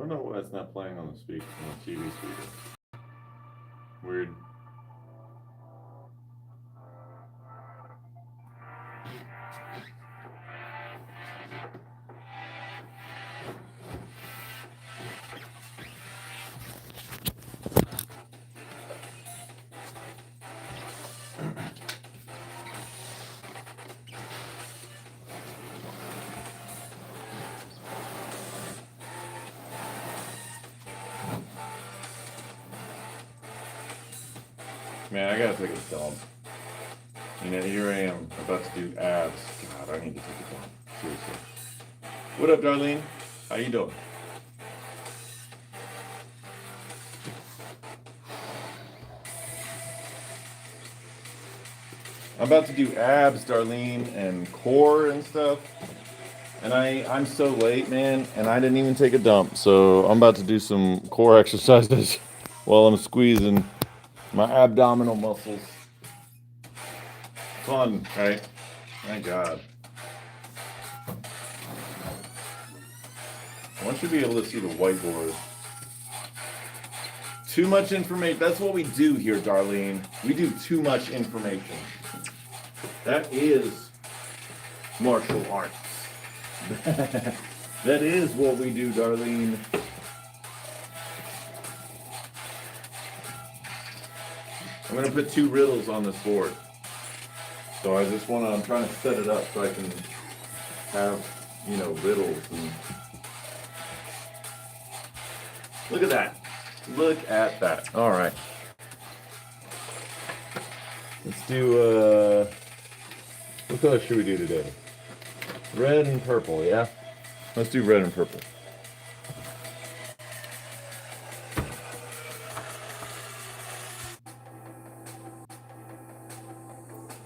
don't know why it's not playing on the TV speaker. Weird. Man, I gotta take a dump. You know, here I am about to do abs. God, I need to take a dump. Seriously. What up, Darlene? How you doing? I'm about to do abs, Darlene, and core and stuff. And I'm so late, man, and I didn't even take a dump. So I'm about to do some core exercises while I'm squeezing my abdominal muscles. Fun, right? Thank God. I want you to be able to see the whiteboard. Too much information. That's what we do here, Darlene. We do too much information. That is martial arts. That is what we do, Darlene. I'm going to put 2 riddles on this board. So I'm trying to set it up so I can have, you know, riddles. And look at that. Look at that. All right. Let's do, what color should we do today? Red and purple, yeah? Let's do red and purple.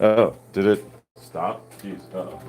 Oh, did it stop? Jeez, uh-oh.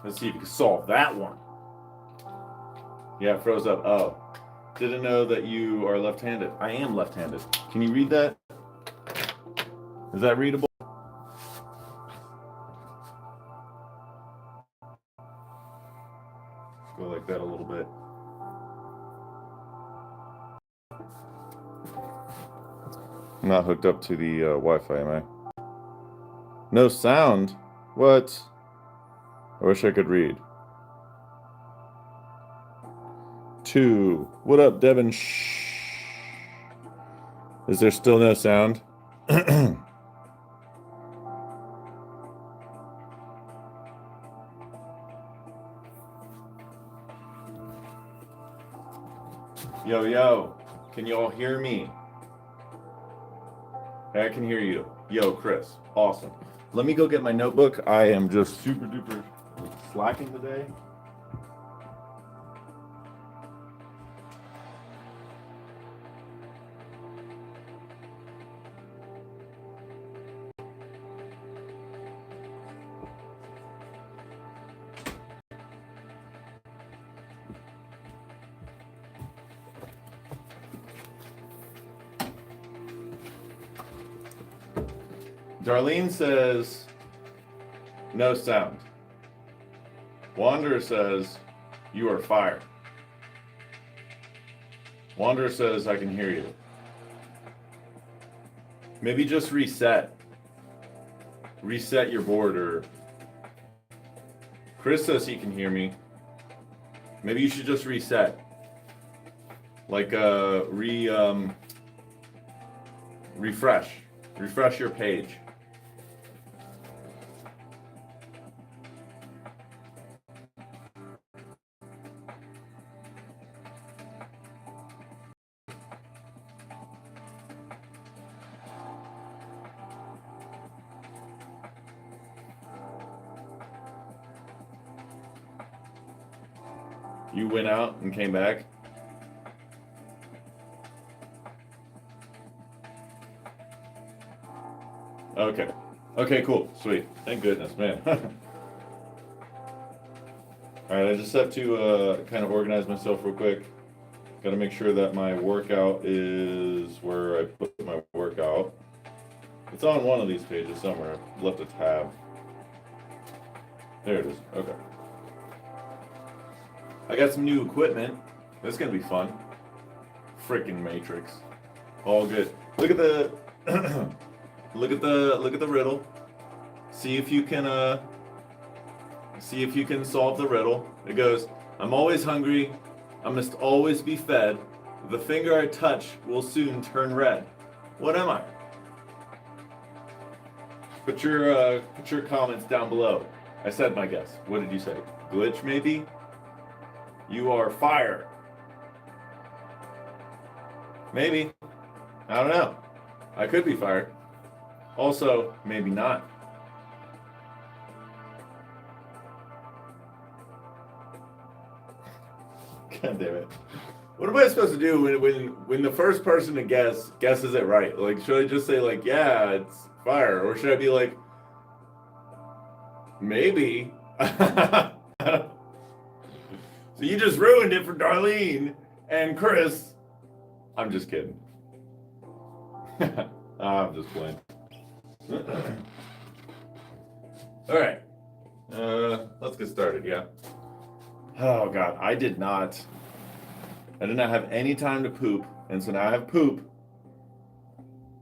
Let's see if you can solve that one. Yeah, it froze up. Oh, didn't know that you are left-handed. I am left-handed. Can you read that? Is that readable? Go like that a little bit. I'm not hooked up to the Wi-Fi, am I? No sound? What? I wish I could read. 2. What up, Devin? Shh. Is there still no sound? Yo, yo. Can you all hear me? I can hear you. Yo, Chris. Awesome. Let me go get my notebook. I am just super duper slacking today. Darlene says, no sound. Wanderer says, you are fire. Wanderer says, I can hear you. Maybe just reset. Reset your board, or Chris says he can hear me. Maybe you should just reset. Like refresh. Refresh your page. You went out and came back? Okay. Okay, cool. Sweet. Thank goodness, man. Alright, I just have to kind of organize myself real quick. Got to make sure that my workout is where I put my workout. It's on one of these pages somewhere. I've left a tab. There it is. Okay. I got some new equipment. That's gonna be fun. Freaking Matrix. All good. Look at the look at the riddle. See if you can solve the riddle. It goes, I'm always hungry. I must always be fed. The finger I touch will soon turn red. What am I? Put your comments down below. I said my guess. What did you say? Glitch maybe? You are fire. Maybe. I don't know. I could be fire. Also, maybe not. God damn it. What am I supposed to do when the first person to guesses it right? Like, should I just say, like, yeah, it's fire? Or should I be like, maybe? So you just ruined it for Darlene and Chris. I'm just kidding. I'm just playing. All right. Let's get started, yeah. Oh, God. I did not have any time to poop. And so now I have poop.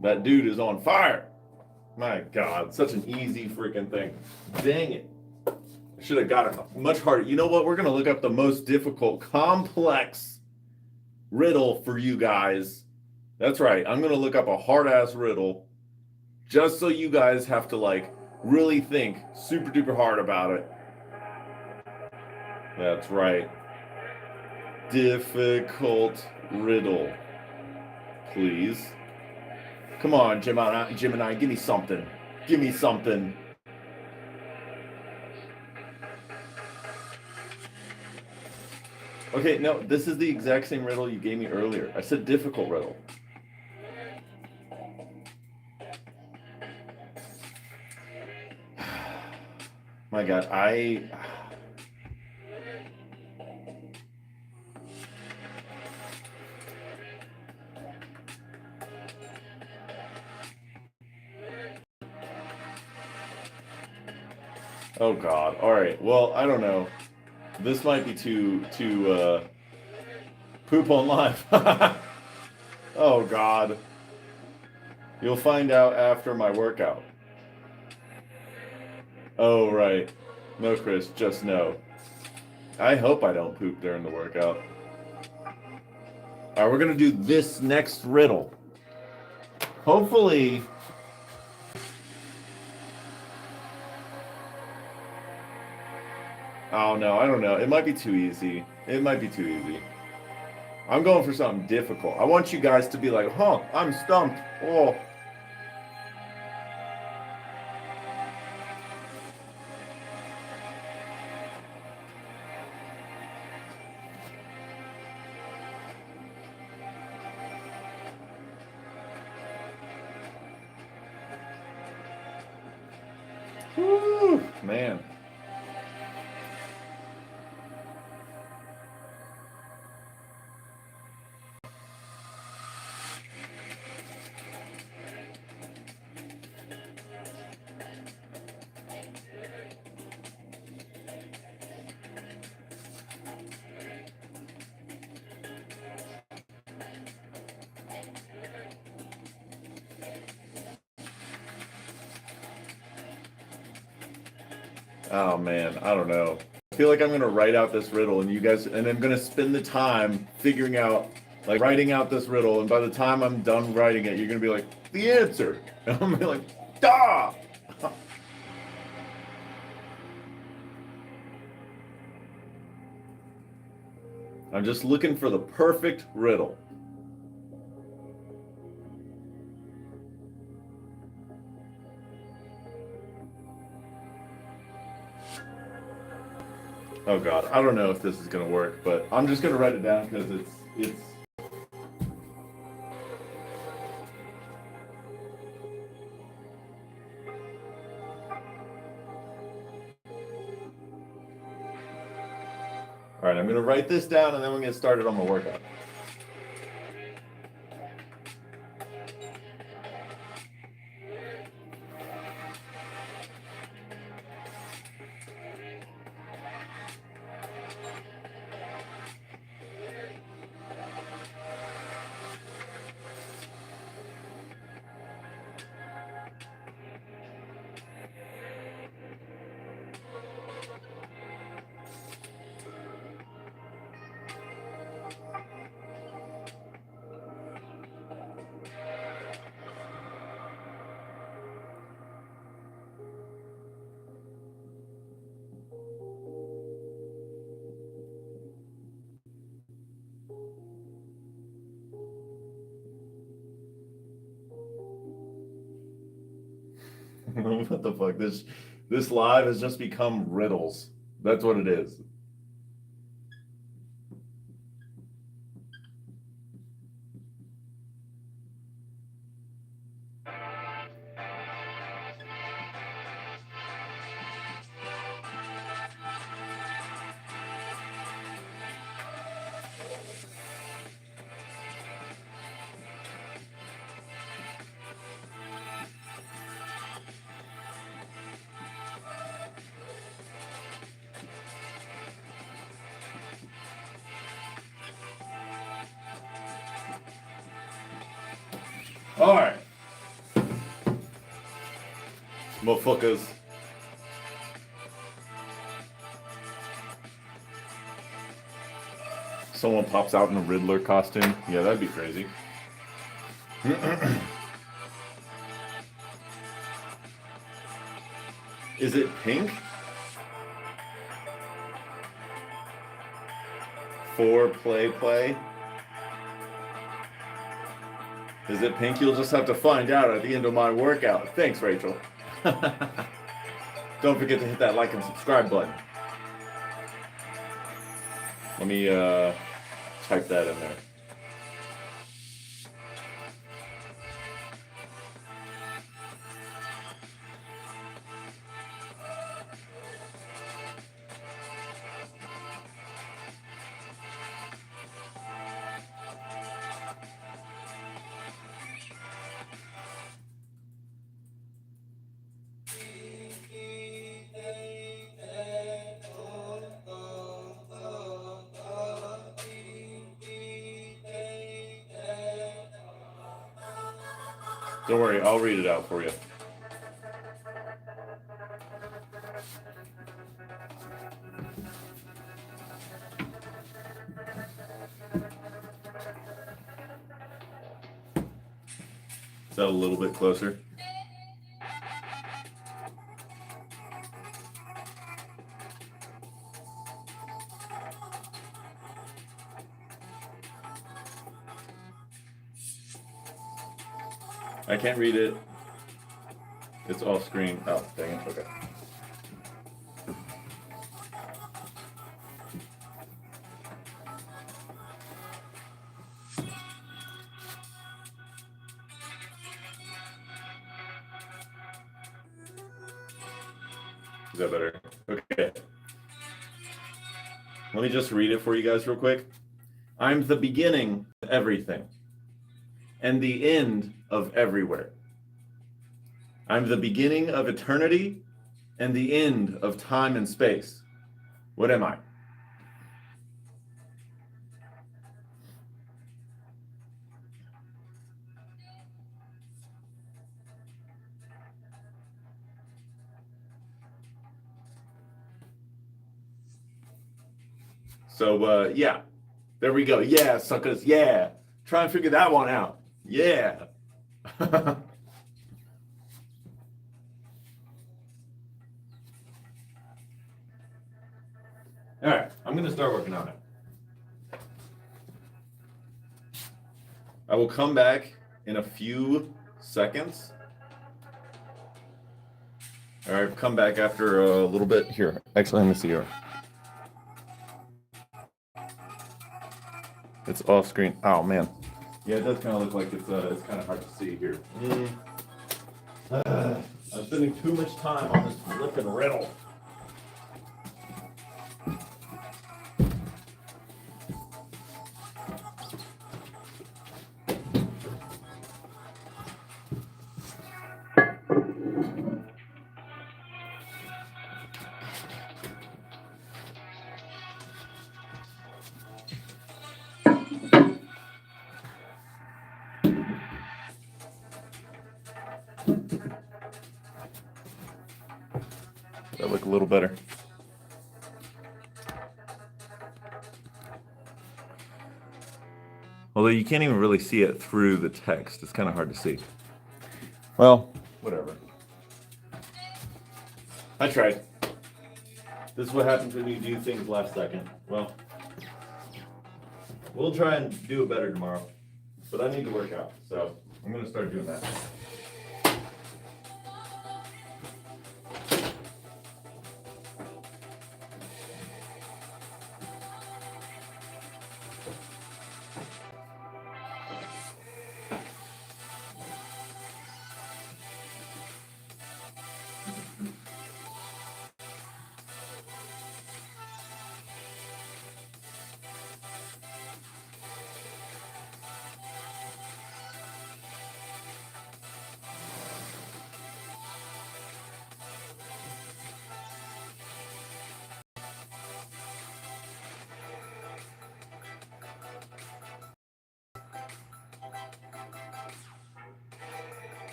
That dude is on fire. My God. Such an easy freaking thing. Dang it. Should have got it much harder. You know what? We're going to look up the most difficult, complex riddle for you guys. That's right. I'm going to look up a hard-ass riddle just so you guys have to, like, really think super duper hard about it. That's right. Difficult riddle. Please. Come on, Gemini, give me something. Give me something. Okay, no, this is the exact same riddle you gave me earlier. I said difficult riddle. My God, Oh God. All right. Well, I don't know. This might be too poop on live. Oh God. You'll find out after my workout. Oh right. No, Chris, just no. I hope I don't poop during the workout. All right, we're gonna do this next riddle. Hopefully. Oh no, I don't know. It might be too easy. It might be too easy. I'm going for something difficult. I want you guys to be like, huh, I'm stumped. Oh. Woo, man. Oh man, I don't know. I feel like I'm gonna write out this riddle, and you guys, and I'm gonna spend the time figuring out, like writing out this riddle, and by the time I'm done writing it, you're gonna be like, the answer, and I'm gonna be like, da. I'm just looking for the perfect riddle. Oh God, I don't know if this is gonna work, but I'm just gonna write it down because it's. All right, I'm gonna write this down and then we're gonna get started on my workout. What the fuck? This live has just become riddles. That's what it is. All right, motherfuckers. Someone pops out in a Riddler costume. Yeah, that'd be crazy. Is it pink? For play? Is it pink? You'll just have to find out at the end of my workout. Thanks, Rachel. Don't forget to hit that like and subscribe button. Let me type that in there. Don't worry, I'll read it out for you. Is that a little bit closer? I can't read it. It's off screen. Oh, dang it. Okay. Is that better? Okay. Let me just read it for you guys real quick. I'm the beginning of everything and the end of everywhere. I'm the beginning of eternity and the end of time and space. What am I? So yeah, there we go. Yeah, suckers. Yeah, try and figure that one out. Yeah. All right, I'm gonna start working on it. I will come back in a few seconds. All right, come back after a little bit. Here, actually, let me see here. It's off screen. Oh man. Yeah, it does kind of look like it's kind of hard to see here. I'm spending too much time on this flipping riddle. That look a little better. Although you can't even really see it through the text. It's kind of hard to see. Well, whatever. I tried. This is what happens when you do things last second. Well, we'll try and do it better tomorrow. But I need to work out, so I'm going to start doing that.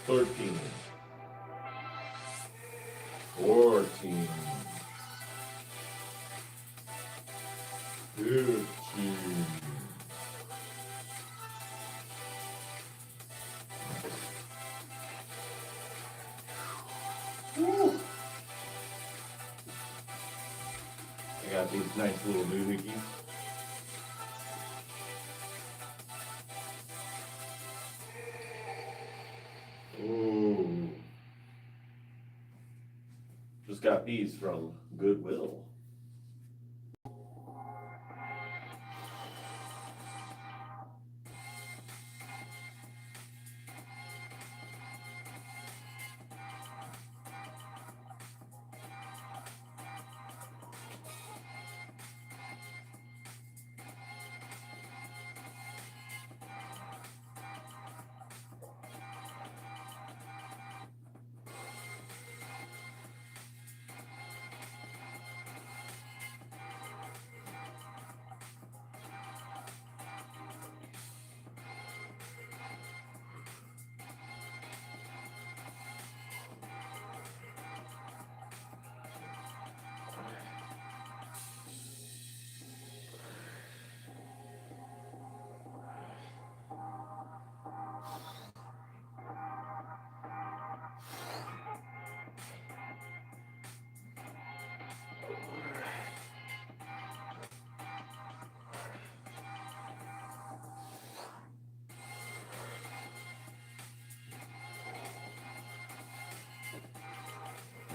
Thirteen. 14. 15. Woo. I got these nice little doohickeys. Ooh. Just got these from Goodwill.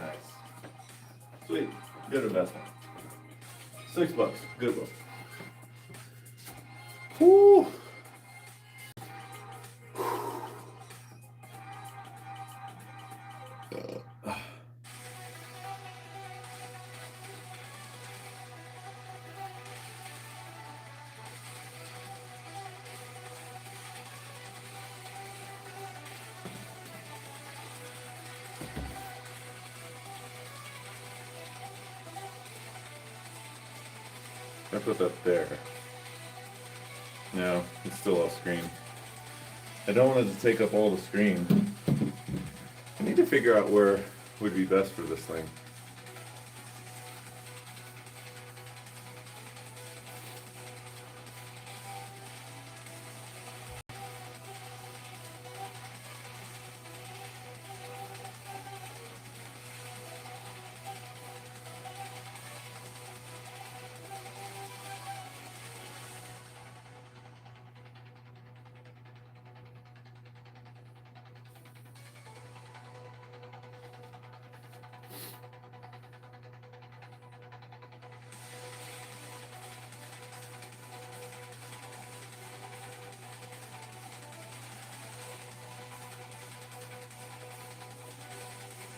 Nice. Sweet. Good investment. $6. Goodwill. Woo. I put that there. No, it's still off screen. I don't want it to take up all the screen. I need to figure out where would be best for this thing.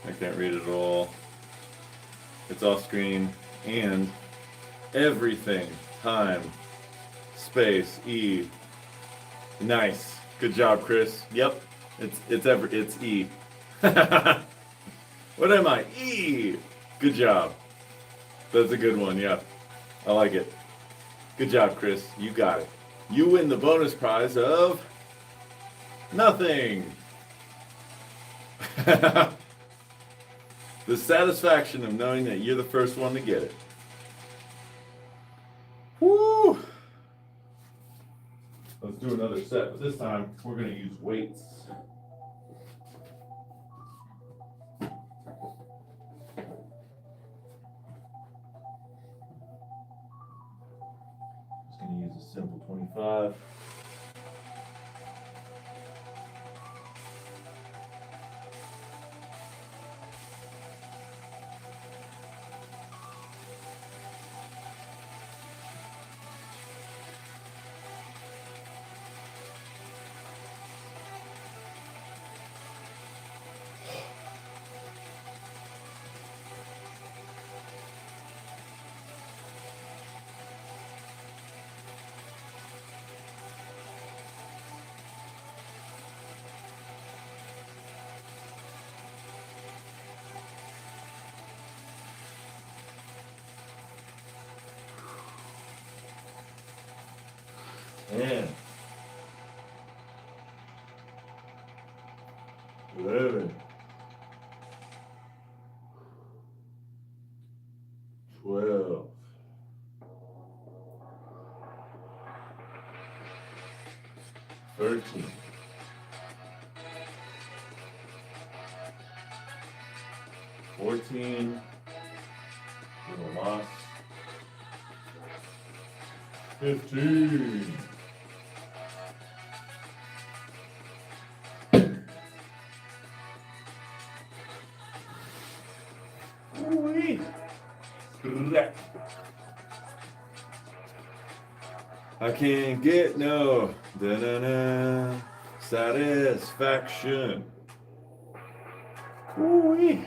I can't read it all. It's off screen and everything. Time, space, E. Nice. Good job, Chris. Yep. It's E. What am I? E. Good job. That's a good one, yeah. I like it. Good job, Chris. You got it. You win the bonus prize of nothing. The satisfaction of knowing that you're the first one to get it. Woo! Let's do another set, but this time we're going to use weights. Just going to use a simple 25. And 11, 12, 13, 14, little loss, 15. I can't get no satisfaction. Ooh-wee.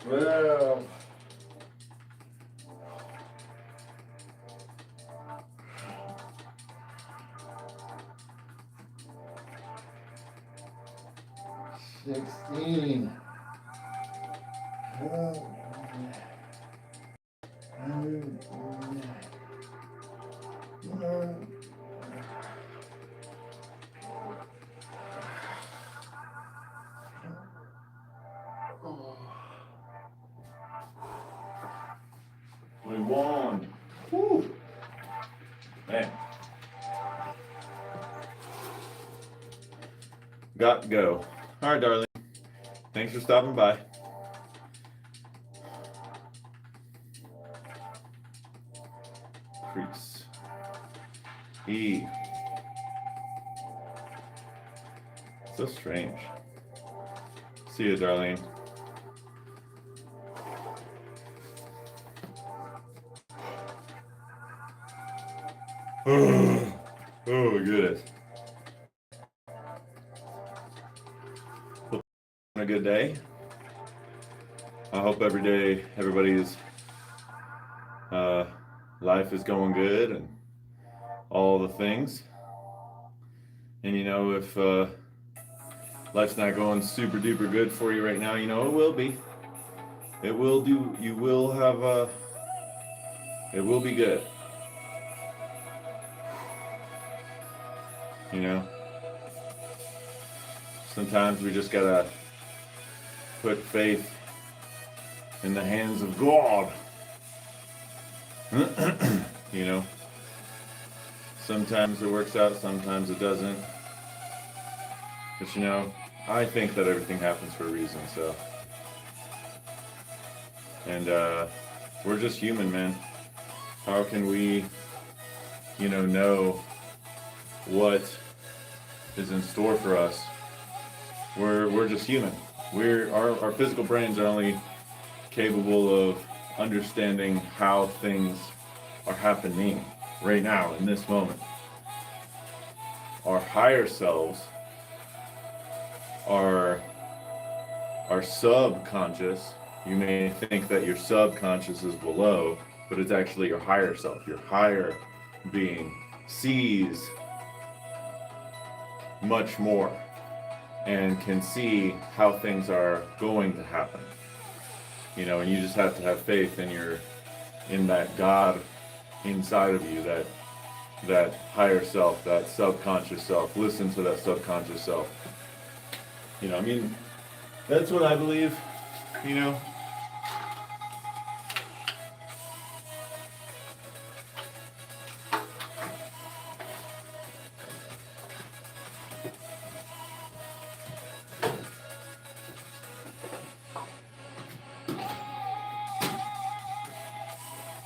Well, 16. We won. Woo. Man. got to go. All right, darling. Thanks for stopping by. Crease. E. So strange. See you, Darlene. Oh my goodness. A good day. I hope every day everybody's life is going good and all the things. And you know, if life's not going super duper good for you right now, you know it will be. It will do. You will have it will be good. You know, sometimes we just gotta put faith in the hands of God. You know, sometimes it works out, sometimes it doesn't. But you know, I think that everything happens for a reason, so. And we're just human, man. How can we, you know what is in store for us? We're just human. Our physical brains are only capable of understanding how things are happening right now in this moment. Our higher selves, our subconscious, you may think that your subconscious is below, but it's actually your higher self. Your higher being sees much more and can see how things are going to happen. You know, and you just have to have faith in that God inside of you, that higher self, that subconscious self. Listen to that subconscious self. You know, I mean, that's what I believe, you know.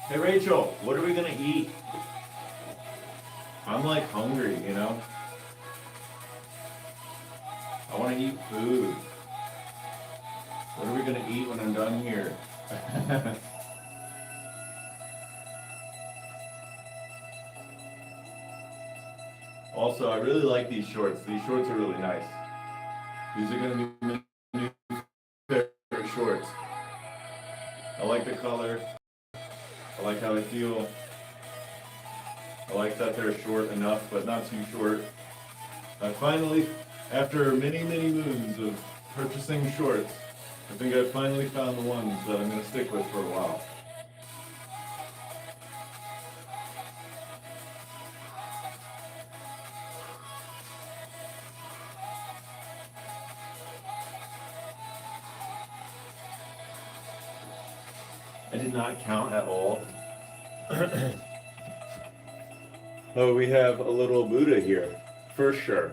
Hey Rachel, what are we gonna eat? I'm like hungry, you know? I wanna eat food. What are we gonna eat when I'm done here? Also, I really like these shorts. These shorts are really nice. These are gonna be my new favorite shorts. I like the color. I like how they feel. I like that they're short enough, but not too short. I finally, after many moons of purchasing shorts, I think I finally found the ones that I'm going to stick with for a while. I did not count at all. Oh, we have a little Buddha here, for sure.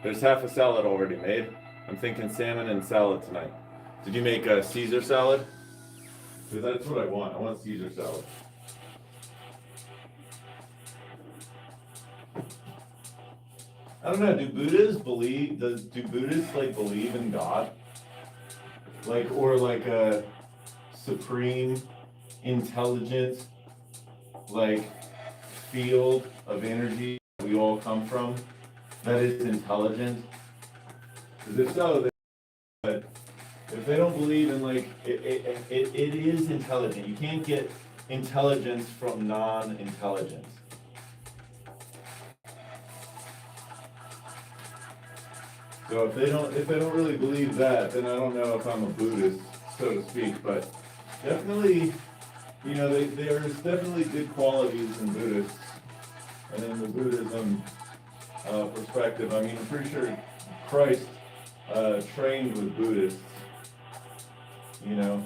There's half a salad already made. I'm thinking salmon and salad tonight. Did you make a Caesar salad? Because that's what I want. I want Caesar salad. I don't know. Do Buddhists like believe in God? Like, or like a supreme, intelligent, like field of energy we all come from that is intelligent? Because if so, but if they don't believe in like it is intelligent. You can't get intelligence from non-intelligence. So if they don't really believe that, then I don't know if I'm a Buddhist, so to speak. But definitely, you know, there's definitely good qualities in Buddhists and in the Buddhism perspective. I mean, I'm pretty sure Christ trained with Buddhists, you know.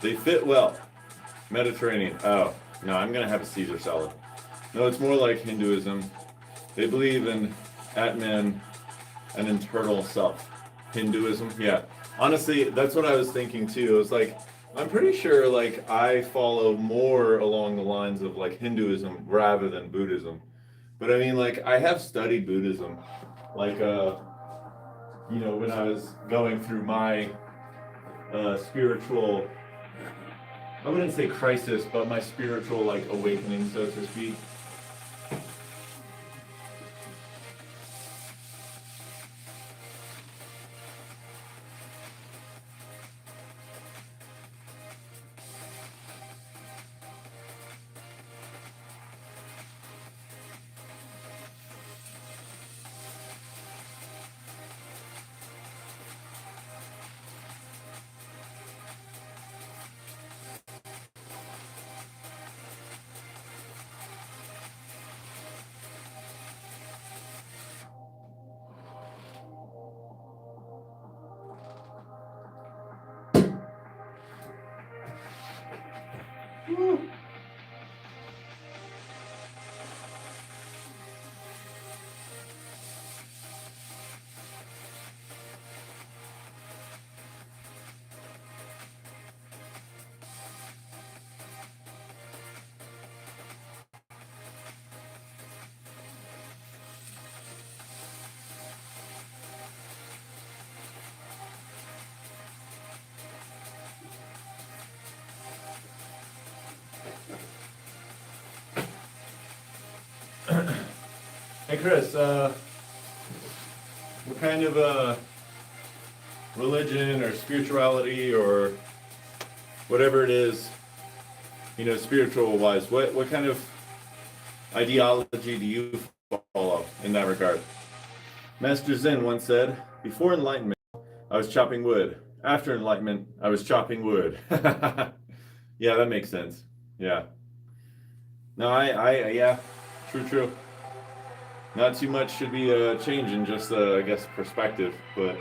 They fit well. Mediterranean. Oh, no, I'm gonna have a Caesar salad. No, it's more like Hinduism. They believe in Atman, an internal self. Hinduism, yeah. Honestly, that's what I was thinking too. It was like, I'm pretty sure like I follow more along the lines of like Hinduism rather than Buddhism. But I mean, like I have studied Buddhism, like when I was going through my spiritual, I wouldn't say crisis, but my spiritual like awakening, so to speak. Woo. Hey Chris, what kind of religion or spirituality or whatever it is, spiritual wise, what kind of ideology do you follow in that regard? Master Zen once said, before enlightenment, I was chopping wood. After enlightenment, I was chopping wood. Yeah, that makes sense. Yeah. No, yeah, true. Not too much should be changing, just I guess perspective, but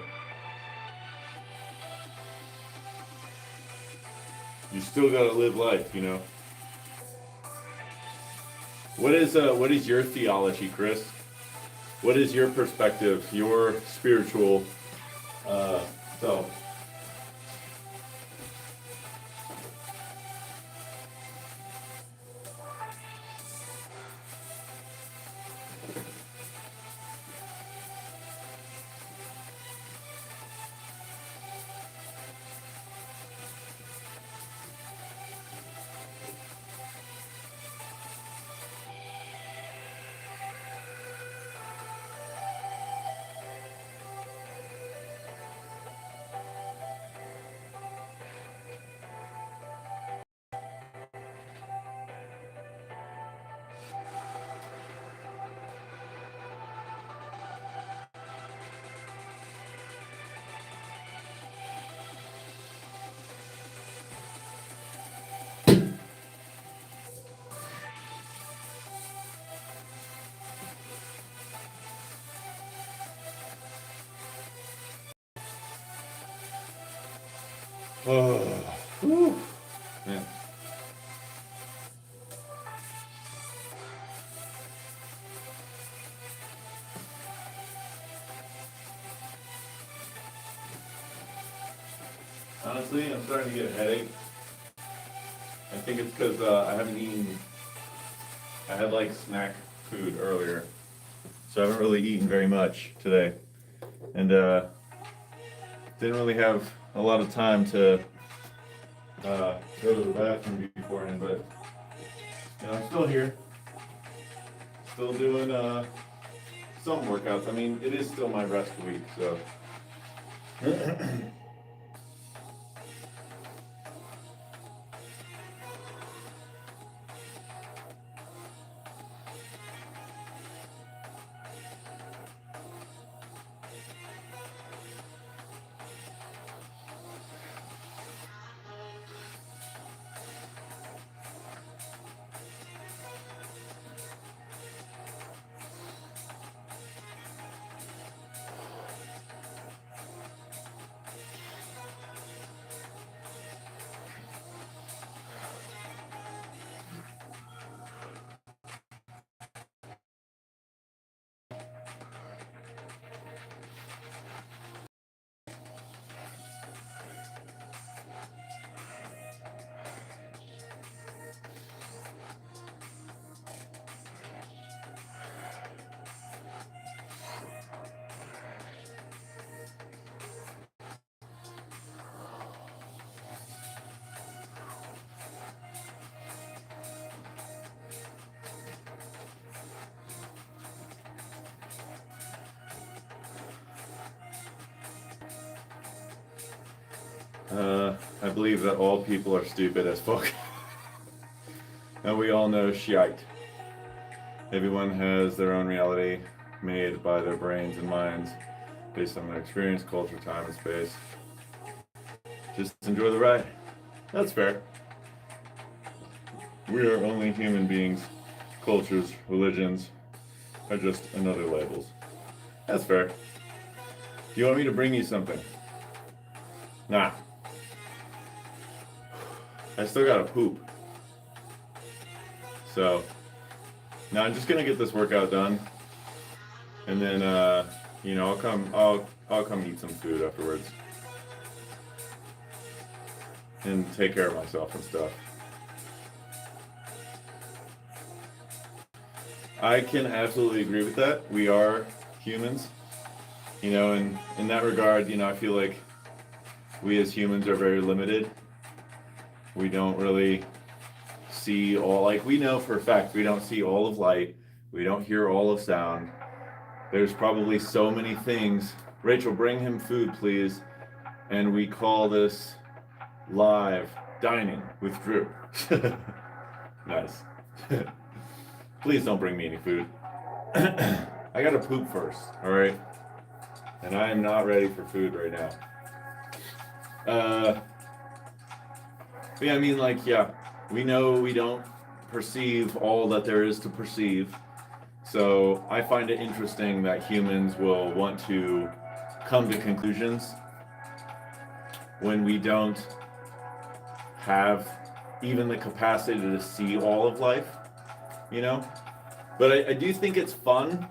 you still gotta live life. What is your theology, Chris? What is your perspective, your spiritual self? Oh, whew, man. Honestly, I'm starting to get a headache. I think it's because I haven't eaten. I had like snack food earlier, so I haven't really eaten very much today, and didn't really have a lot of time to go to the bathroom beforehand. But I'm still here, still doing some workouts. I mean, it is still my rest week, so. believe that all people are stupid as fuck. And we all know shite. Everyone has their own reality made by their brains and minds based on their experience, culture, time, and space. Just enjoy the ride. That's fair. We are only human beings. Cultures, religions are just another labels. That's fair. Do you want me to bring you something? Nah. I still gotta poop. So, now I'm just gonna get this workout done, and then you know, I'll come eat some food afterwards, and take care of myself and stuff. I can absolutely agree with that. We are humans, you know, and in that regard, you know, I feel like we as humans are very limited. We don't really see all, like, we know for a fact we don't see all of light, we don't hear all of sound. There's probably so many things. Rachel, bring him food, please. And we call this live dining with Drew. Nice. Please don't bring me any food. I gotta poop first, all right? And I am not ready for food right now. But yeah, I mean, like, yeah, we know we don't perceive all that there is to perceive. So I find it interesting that humans will want to come to conclusions when we don't have even the capacity to see all of life, you know? But I do think it's fun,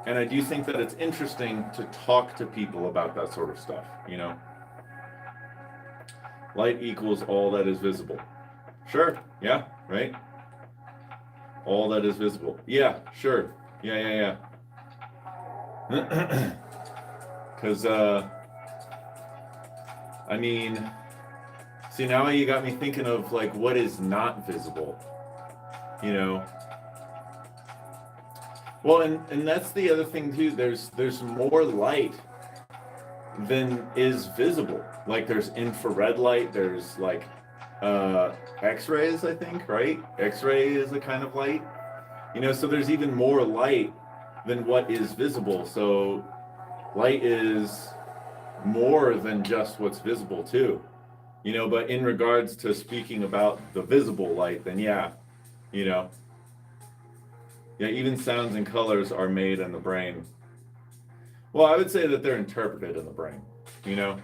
and I do think that it's interesting to talk to people about that sort of stuff, you know? Light equals all that is visible. Sure, yeah, right? All that is visible. Yeah, sure. Yeah. Because, I mean, see, now you got me thinking of, like, what is not visible, you know? Well, and that's the other thing, too. There's more light than is visible. Like, there's infrared light, there's, like, X-rays, I think, right? X-ray is a kind of light. You know, so there's even more light than what is visible. So light is more than just what's visible too. You know, but in regards to speaking about the visible light, then yeah, you know. Yeah, even sounds and colors are made in the brain. Well, I would say that they're interpreted in the brain, you know.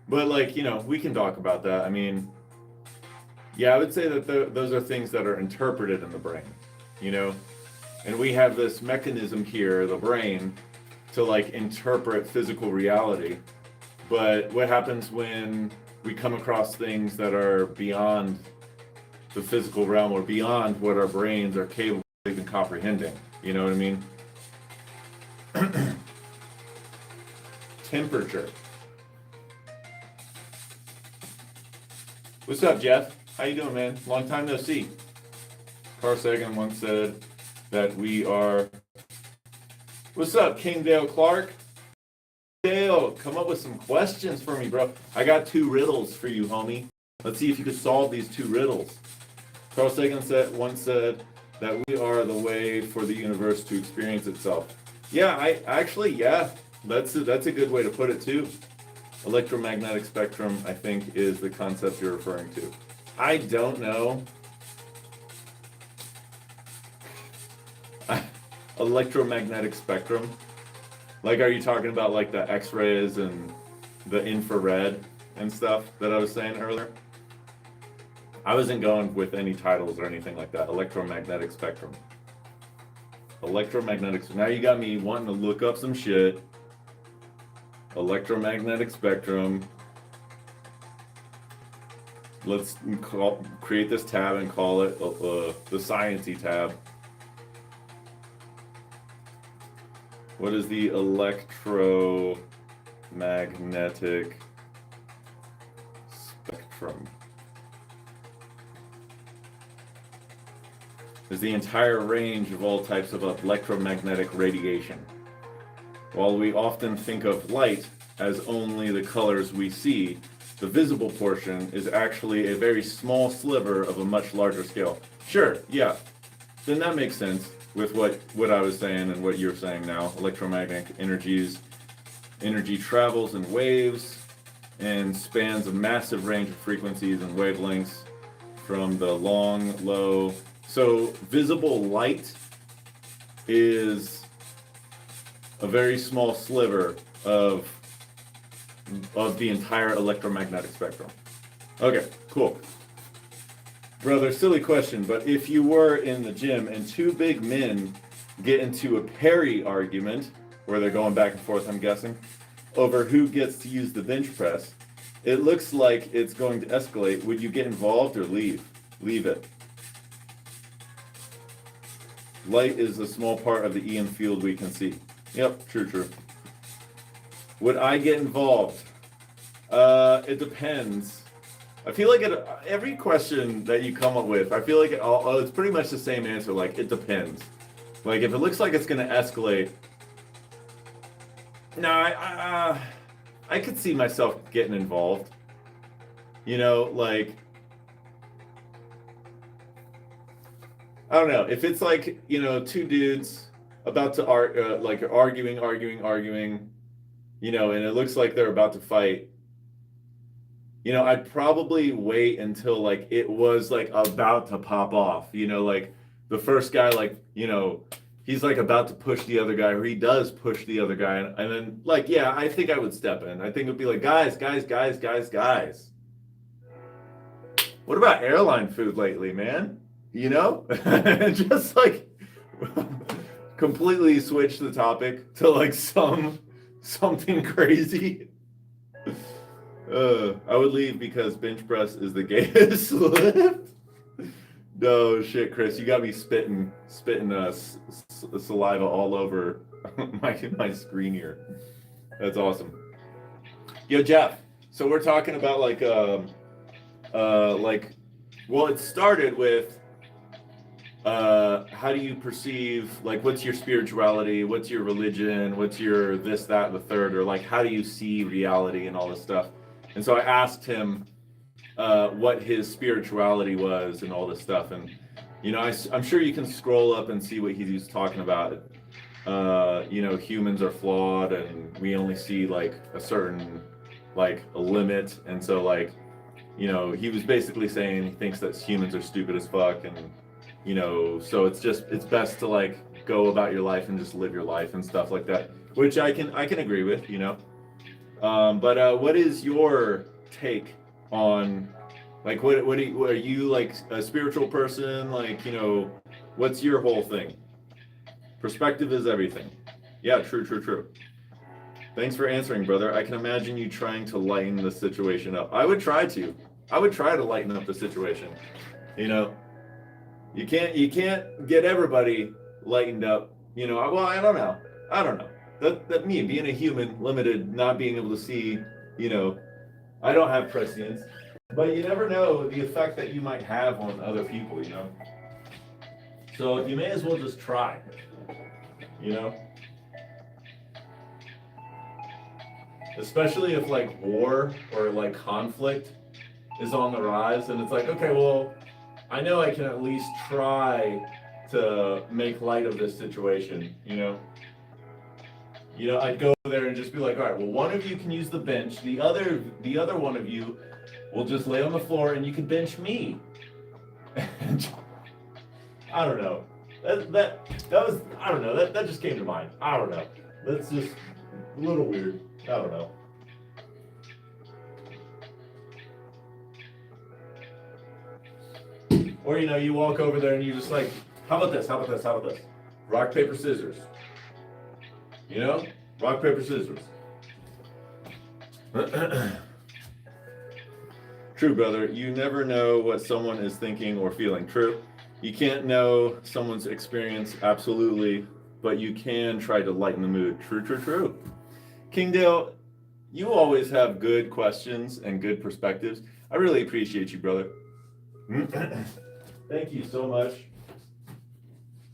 But, like, you know, we can talk about that. I mean, yeah, I would say that those are things that are interpreted in the brain, you know? And we have this mechanism here, the brain, to, like, interpret physical reality. But what happens when we come across things that are beyond the physical realm or beyond what our brains are capable of even comprehending? You know what I mean? Temperature. What's up, Jeff? How you doing, man? Long time no see. Carl Sagan once said that we are... What's up, King Dale Clark? Dale, come up with some questions for me, bro. I got 2 riddles for you, homie. Let's see if you can solve these 2 riddles. Carl Sagan once said that we are the way for the universe to experience itself. Yeah, yeah, that's a good way to put it, too. Electromagnetic spectrum, I think, is the concept you're referring to. I don't know. Electromagnetic spectrum? Like, are you talking about, like, the X-rays and the infrared and stuff that I was saying earlier? I wasn't going with any titles or anything like that. Electromagnetic spectrum. Electromagnetics. Now you got me wanting to look up some shit. Electromagnetic spectrum. Let's create this tab and call it the Science-y tab. What is the electromagnetic spectrum? Is the entire range of all types of electromagnetic radiation. While we often think of light as only the colors we see, the visible portion is actually a very small sliver of a much larger scale. Sure, yeah, then that makes sense with what I was saying and what you're saying now. Electromagnetic energy travels in waves and spans a massive range of frequencies and wavelengths from the long, low. So visible light is a very small sliver of the entire electromagnetic spectrum. Okay, cool. Brother, silly question, but if you were in the gym and two big men get into a parry argument, where they're going back and forth, I'm guessing, over who gets to use the bench press, it looks like it's going to escalate. Would you get involved or leave? Leave it. Light is a small part of the EM field we can see. Yep, true. Would I get involved? It depends. I feel like every question that you come up with, I feel like it's pretty much the same answer. Like, it depends. Like, if it looks like it's going to escalate, no, I could see myself getting involved. You know, like, I don't know. If it's like, you know, two dudes about to arguing, you know, and it looks like they're about to fight, you know, I'd probably wait until like it was like about to pop off. You know, like the first guy, like, you know, he's like about to push the other guy, or he does push the other guy, and then like, yeah, I think I would step in. I think it would be like, guys. What about airline food lately, man? You know? Just like completely switch the topic to like something crazy. I would leave because bench press is the gayest lift. No shit, Chris, you got me spitting saliva all over my screen here. That's awesome. Yo, Jeff. So we're talking about well, it started with how do you perceive, like, what's your spirituality, what's your religion, what's your this, that, and the third, or like how do you see reality and all this stuff. And so I asked him what his spirituality was and all this stuff. And, you know, I'm sure you can scroll up and see what he's talking about. You know, humans are flawed and we only see like a certain, like a limit. And so like, you know, he was basically saying he thinks that humans are stupid as fuck. And, you know, so it's best to like go about your life and just live your life and stuff like that, which I can agree with, you know. But what is your take on, like, what are you like a spiritual person? Like, you know, what's your whole thing? Perspective is everything. Yeah, true. Thanks for answering, brother. I can imagine you trying to lighten the situation up. I would try to lighten up the situation. You know, you can't get everybody lightened up. You know, well, I don't know. That me being a human, limited, not being able to see, you know, I don't have prescience, but you never know the effect that you might have on other people, you know. So you may as well just try, you know. Especially if like war or like conflict is on the rise, and it's like, okay, well, I know I can at least try to make light of this situation, you know. You know, I'd go there and just be like, all right, well, one of you can use the bench. The other one of you will just lay on the floor and you can bench me. I don't know. That was, I don't know. That just came to mind. I don't know. That's just a little weird. I don't know. Or, you know, you walk over there and you just like, how about this? Rock, paper, scissors. You know? Rock, paper, scissors. True, brother. You never know what someone is thinking or feeling. True. You can't know someone's experience, absolutely, but you can try to lighten the mood. True. Kingdale, you always have good questions and good perspectives. I really appreciate you, brother. Thank you so much.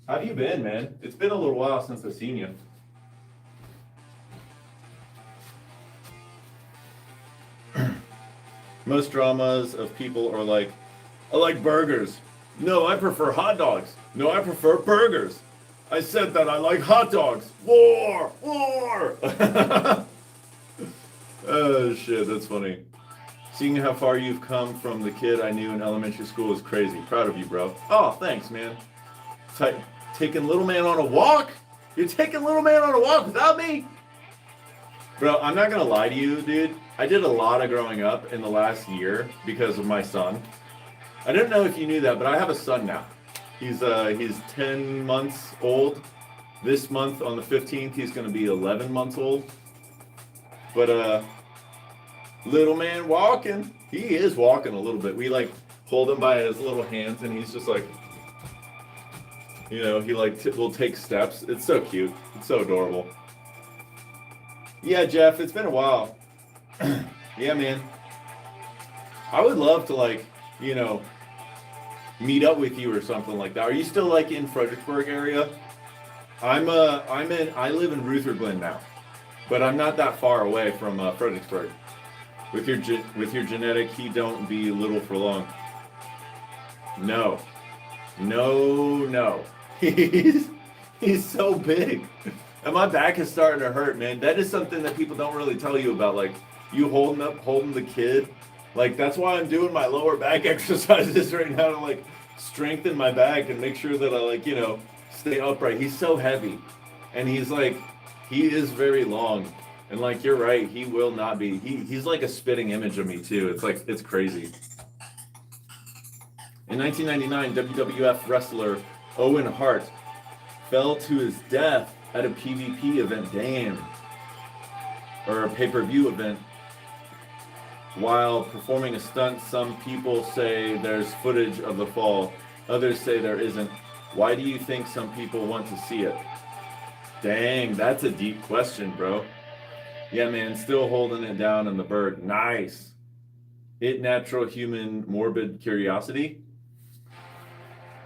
How have you been, man? It's been a little while since I've seen you. Most dramas of people are like, I like burgers. No, I prefer hot dogs. No, I prefer burgers. I said that I like hot dogs. War! War! Oh, shit, that's funny. Seeing how far you've come from the kid I knew in elementary school is crazy. Proud of you, bro. Oh, thanks, man. Taking little man on a walk? You're taking little man on a walk without me? Bro, I'm not gonna lie to you, dude. I did a lot of growing up in the last year because of my son. I don't know if you knew that, but I have a son now. He's 10 months old. This month on the 15th, he's gonna be 11 months old. But little man walking. He is walking a little bit. We like hold him by his little hands, and he's just like, you know, he like will take steps. It's so cute. It's so adorable. Yeah, Jeff, it's been a while. Yeah, man. I would love to like, you know, meet up with you or something like that. Are you still like in Fredericksburg area? I live in Rutherglen now, but I'm not that far away from Fredericksburg. With your genetic, he don't be little for long. No. He's so big. And my back is starting to hurt, man. That is something that people don't really tell you about. Like, you holding the kid. Like, that's why I'm doing my lower back exercises right now to, like, strengthen my back and make sure that I, like, you know, stay upright. He's so heavy. And he's, like, he is very long. And, like, you're right. He will not be. He's, like, a spitting image of me, too. It's, like, it's crazy. In 1999, WWF wrestler Owen Hart fell to his death at a PvP event, or a pay-per-view event. While performing a stunt, some people say there's footage of the fall. Others say there isn't. Why do you think some people want to see it? Dang, that's a deep question, bro. Yeah, man, still holding it down in the Berg. Nice. It natural human morbid curiosity.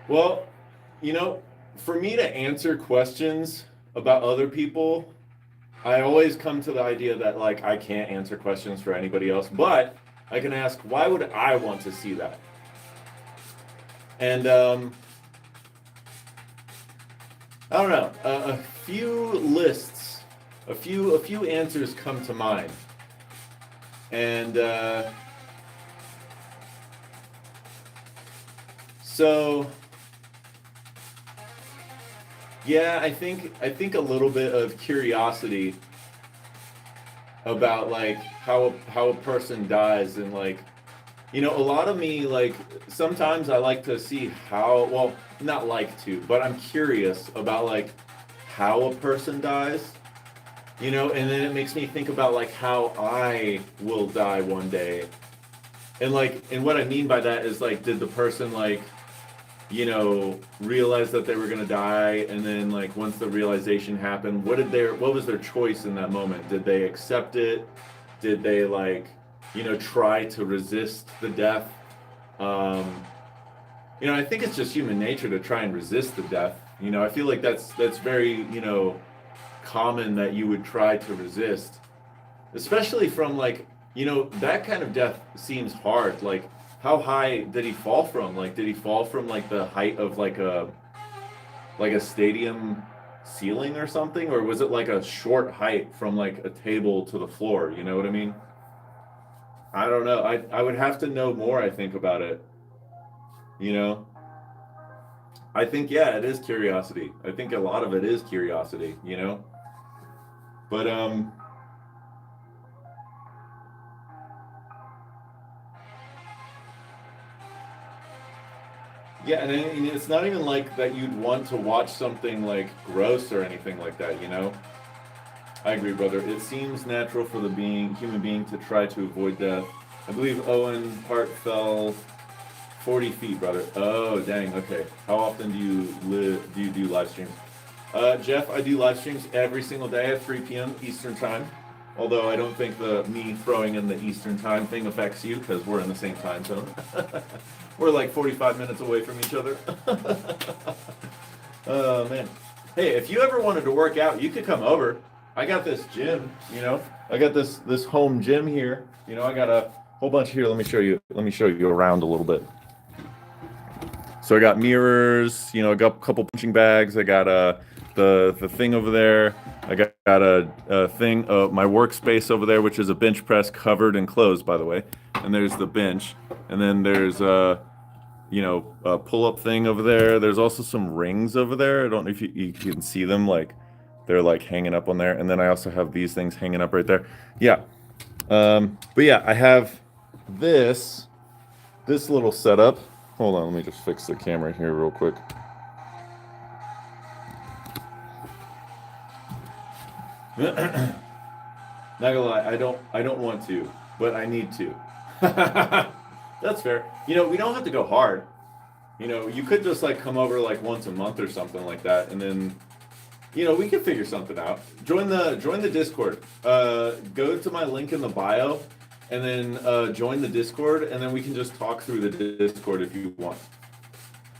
Well, you know, for me to answer questions about other people, I always come to the idea that, like, I can't answer questions for anybody else, but I can ask, why would I want to see that? And I don't know, a few lists, a few answers come to mind. And so yeah, I think a little bit of curiosity about like how a person dies, and like, you know, a lot of me, like, sometimes I like to see how, well, not like to, but I'm curious about like how a person dies, you know, and then it makes me think about like how I will die one day. And like, and what I mean by that is like, did the person like, you know, realize that they were gonna die, and then like once the realization happened, what was their choice in that moment? Did they accept it? Did they like, you know, try to resist the death? You know, I think it's just human nature to try and resist the death. You know, I feel like that's very, you know, common that you would try to resist, especially from like, you know, that kind of death seems hard. Like, how high did he fall from? Like, did he fall from like the height of like a stadium ceiling or something? Or was it like a short height from like a table to the floor? You know what I mean? I don't know. I would have to know more, I think, about it. You know? I think, yeah, it is curiosity. I think a lot of it is curiosity, you know? But, yeah, and it's not even like that you'd want to watch something like gross or anything like that, you know? I agree, brother. It seems natural for the human being to try to avoid death. I believe Owen Hart fell 40 feet, brother. Oh, dang, okay. How often do you do live streams? Jeff, I do live streams every single day at 3 p.m. Eastern time. Although I don't think me throwing in the Eastern time thing affects you, because we're in the same time zone. We're like 45 minutes away from each other. Oh, man. Hey, if you ever wanted to work out, you could come over. I got this gym, you know. I got this home gym here. You know, I got whole bunch here. Let me show you. Let me show you around a little bit. So I got mirrors. You know, I got a couple punching bags. I got the thing over there. I got a thing, my workspace over there, which is a bench press covered and closed, by the way. And there's the bench, and then there's you know, a pull-up thing over there. There's also some rings over there. I don't know if you can see them, like they're like hanging up on there. And then I also have these things hanging up right there. Yeah. But yeah, I have this little setup. Hold on, let me just fix the camera here real quick. Not gonna lie, I don't want to, but I need to. That's fair. You know, we don't have to go hard. You know, you could just like come over like once a month or something like that, and then, you know, we could figure something out. Join the Discord. Go to my link in the bio, and then join the Discord, and then we can just talk through the Discord if you want,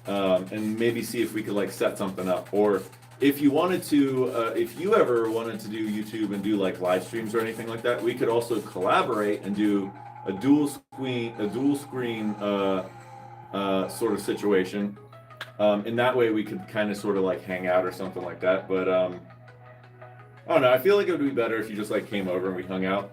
and maybe see if we could like set something up, or if you wanted to, if you ever wanted to do YouTube and do like live streams or anything like that, we could also collaborate and do a dual screen sort of situation. In that way, we could kind of sort of like hang out or something like that. But I don't know. I feel like it would be better if you just like came over and we hung out.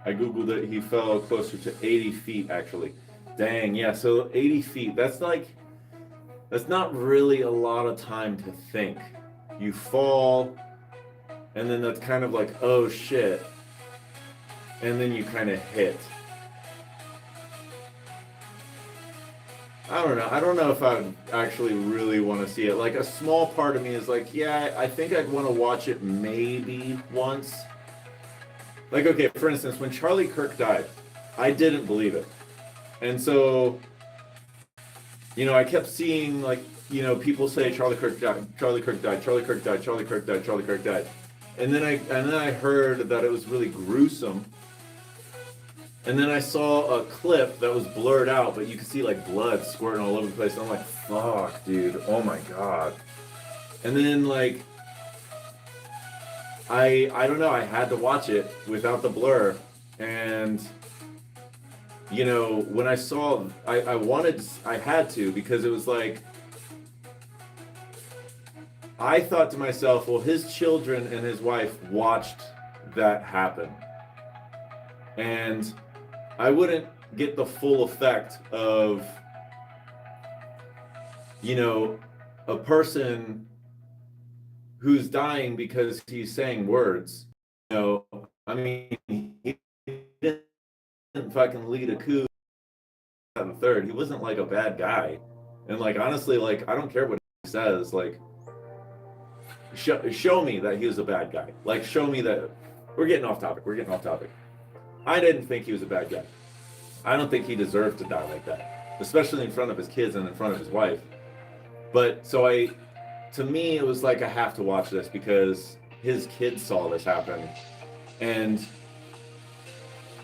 I googled it. He fell closer to 80 feet actually. Dang, yeah. So 80 feet. That's not really a lot of time to think. You fall, and then that's kind of like, oh shit. And then you kind of hit. I don't know. I don't know if I actually really want to see it. Like, a small part of me is like, yeah, I think I'd want to watch it maybe once. Like, okay, for instance, when Charlie Kirk died, I didn't believe it. And so, you know, I kept seeing, like, you know, people say Charlie Kirk died, Charlie Kirk died, Charlie Kirk died, Charlie Kirk died, Charlie Kirk died. And then I heard that it was really gruesome. And then I saw a clip that was blurred out, but you could see like blood squirting all over the place. And I'm like, fuck, dude. Oh my God. And then like, I don't know, I had to watch it without the blur. And you know, when I saw, I had to, because it was like, I thought to myself, well, his children and his wife watched that happen. And I wouldn't get the full effect of, you know, a person who's dying because he's saying words. You know, I mean, he didn't fucking lead a coup on the third. He wasn't like a bad guy. And like, honestly, like, I don't care what he says. Like, show me that he was a bad guy. Like, show me that. We're getting off topic. I didn't think he was a bad guy. I don't think he deserved to die like that, especially in front of his kids and in front of his wife. But so to me, it was like, I have to watch this because his kids saw this happen. And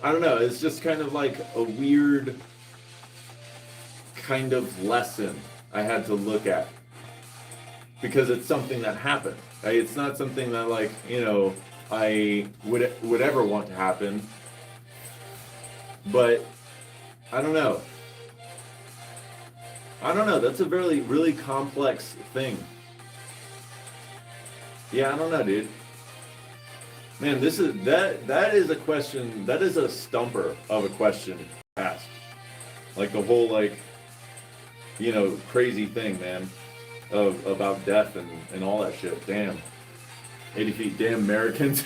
I don't know, it's just kind of like a weird kind of lesson I had to look at, because it's something that happened. Right? It's not something that, like, you know, I would ever want to happen. But I don't know. That's a really, really complex thing. Yeah, I don't know, dude. Man, that is a question. That is a stumper of a question asked. Like the whole, like, you know, crazy thing, man, about death and all that shit. Damn. 80 feet, damn Americans.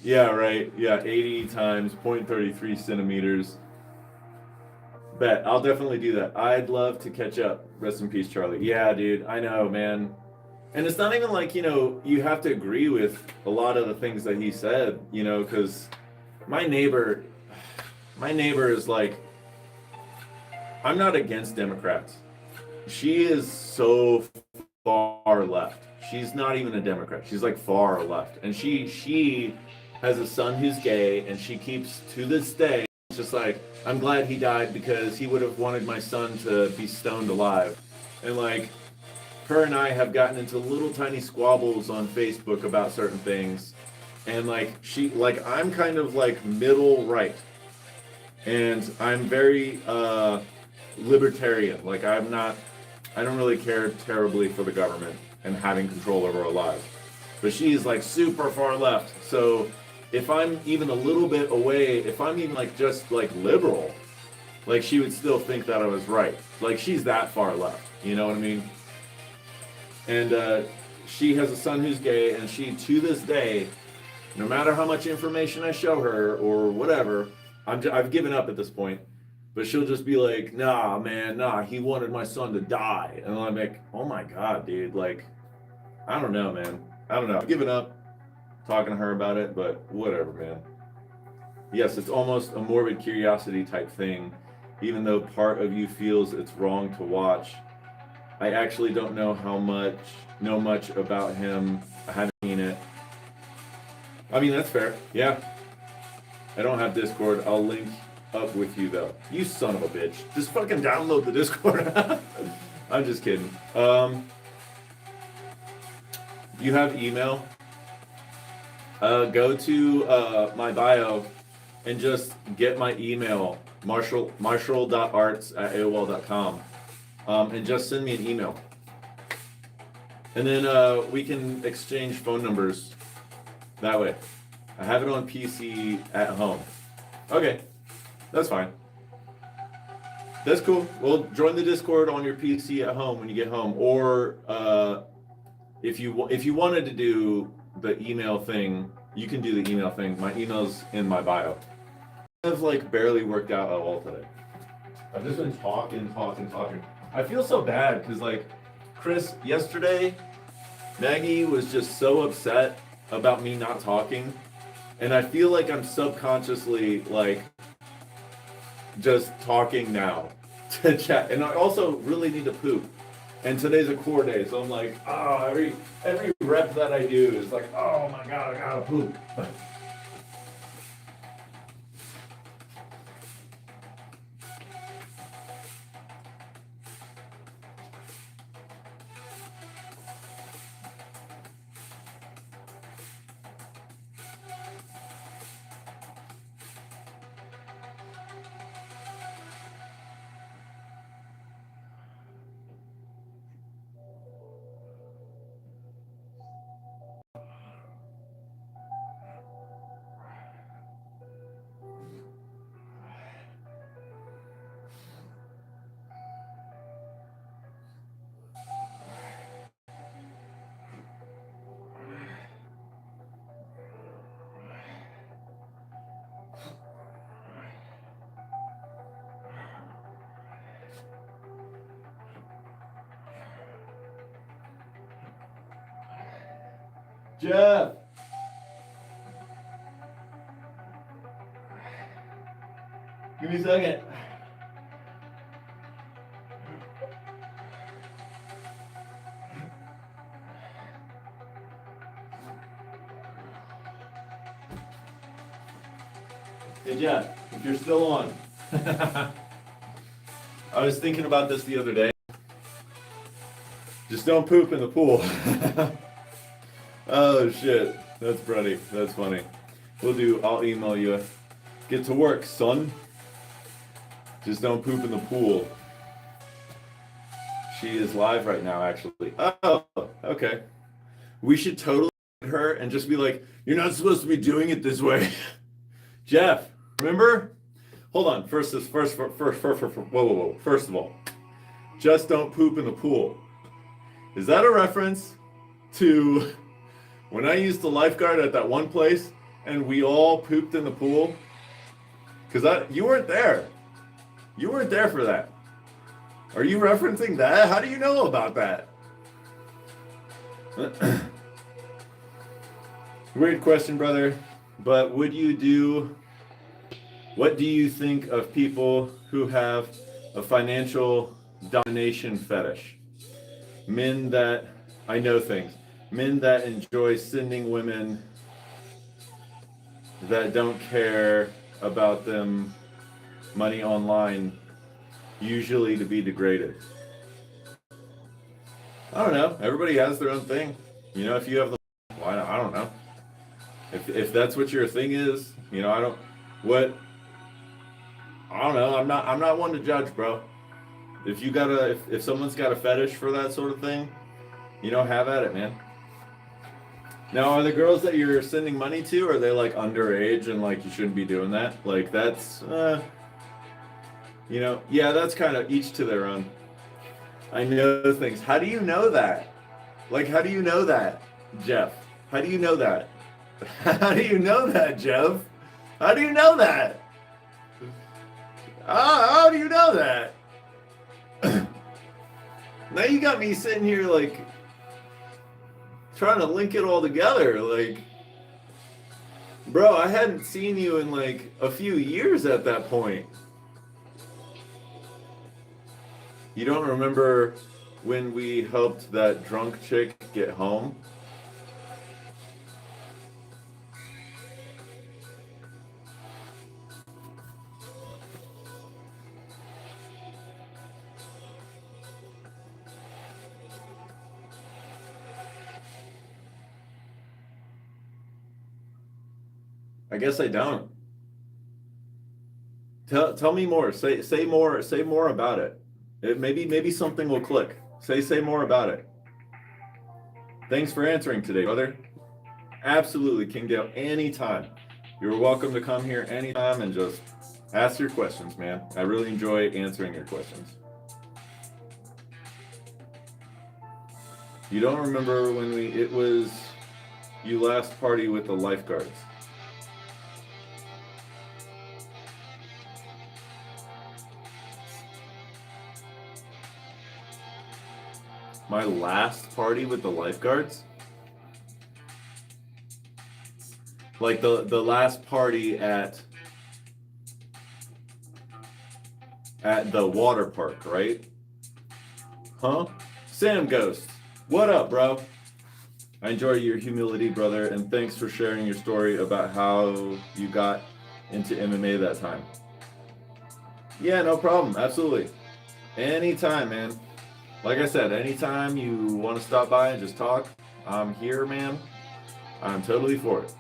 Yeah, right. Yeah, 80 times 0.33 centimeters. Bet. I'll definitely do that. I'd love to catch up. Rest in peace, Charlie. Yeah, dude. I know, man. And it's not even like, you know, you have to agree with a lot of the things that he said, you know, because my neighbor is like, I'm not against Democrats. She is so far left. She's not even a Democrat. She's like far left. And she has a son who's gay, and she keeps, to this day, it's just like, I'm glad he died because he would have wanted my son to be stoned alive. And like, her and I have gotten into little tiny squabbles on Facebook about certain things. And like I'm kind of like middle right, and I'm very libertarian. Like I don't really care terribly for the government and having control over our lives. But she's like super far left. So if I'm even a little bit away, if I'm even like just like liberal, like she would still think that I was right. Like she's that far left. You know what I mean? And she has a son who's gay, and she, to this day, no matter how much information I show her or whatever, I've given up at this point. But she'll just be like, nah, man, nah, he wanted my son to die. And I'm like, oh my God, dude. Like, I don't know, man. I don't know. I've given up talking to her about it, but whatever, man. Yes, it's almost a morbid curiosity type thing. Even though part of you feels it's wrong to watch, I actually don't know much about him. I haven't seen it. I mean, that's fair. Yeah. I don't have Discord. I'll link up with you, though. You son of a bitch. Just fucking download the Discord. I'm just kidding. You have email? Go to my bio and just get my email, marshall.arts@aol.com, and just send me an email. And then we can exchange phone numbers that way. I have it on PC at home. Okay, that's fine. That's cool. Well, join the Discord on your PC at home when you get home, or if you wanted to do the email thing, you can do the email thing. My email's in my bio. I've like barely worked out at all today. I've just been talking. I feel so bad because like Chris, yesterday, Maggie was just so upset about me not talking, and I feel like I'm subconsciously like just talking now to chat, and I also really need to poop. And today's a core day, so I'm like, oh, every rep that I do is like, oh my God, I gotta poop. Jeff! Give me a second. Hey Jeff, if you're still on. I was thinking about this the other day. Just don't poop in the pool. Oh shit, that's funny. That's funny. I'll email you. Get to work, son. Just don't poop in the pool. She is live right now, actually. Oh, okay. We should totally get her and just be like, you're not supposed to be doing it this way. Jeff, remember? Hold on. First, whoa. First of all, just don't poop in the pool. Is that a reference to when I used to lifeguard at that one place and we all pooped in the pool? Because you weren't there. You weren't there for that. Are you referencing that? How do you know about that? Weird question, brother. But what do you think of people who have a financial domination fetish? Men that, I know things. Men that enjoy sending women that don't care about them money online, usually to be degraded. I don't know. Everybody has their own thing. You know, if you have the, I don't know. If that's what your thing is, you know, I don't know. I'm not one to judge, bro. If someone's got a fetish for that sort of thing, you know, have at it, man. Now, are the girls that you're sending money to, are they like underage and like you shouldn't be doing that? Like that's, you know, yeah, that's kind of each to their own. I know things. How do you know that? Like, how do you know that, Jeff? How do you know that? How do you know that, Jeff? How do you know that? How do you know that? Now you got me sitting here like trying to link it all together. Like, bro, I hadn't seen you in like a few years at that point. You don't remember when we helped that drunk chick get home? I guess I don't. Tell me more. Say more about it. Maybe something will click. Say more about it. Thanks for answering today, brother. Absolutely, King Dale. Anytime. You're welcome to come here anytime and just ask your questions, man. I really enjoy answering your questions. You don't remember when it was you last party with the lifeguards? My last party with the lifeguards? Like the last party at the water park, right? Huh? Sam Ghost, what up, bro? I enjoy your humility, brother, and thanks for sharing your story about how you got into MMA that time. Yeah, no problem. Absolutely. Anytime, man. Like I said, anytime you want to stop by and just talk, I'm here, man. I'm totally for it.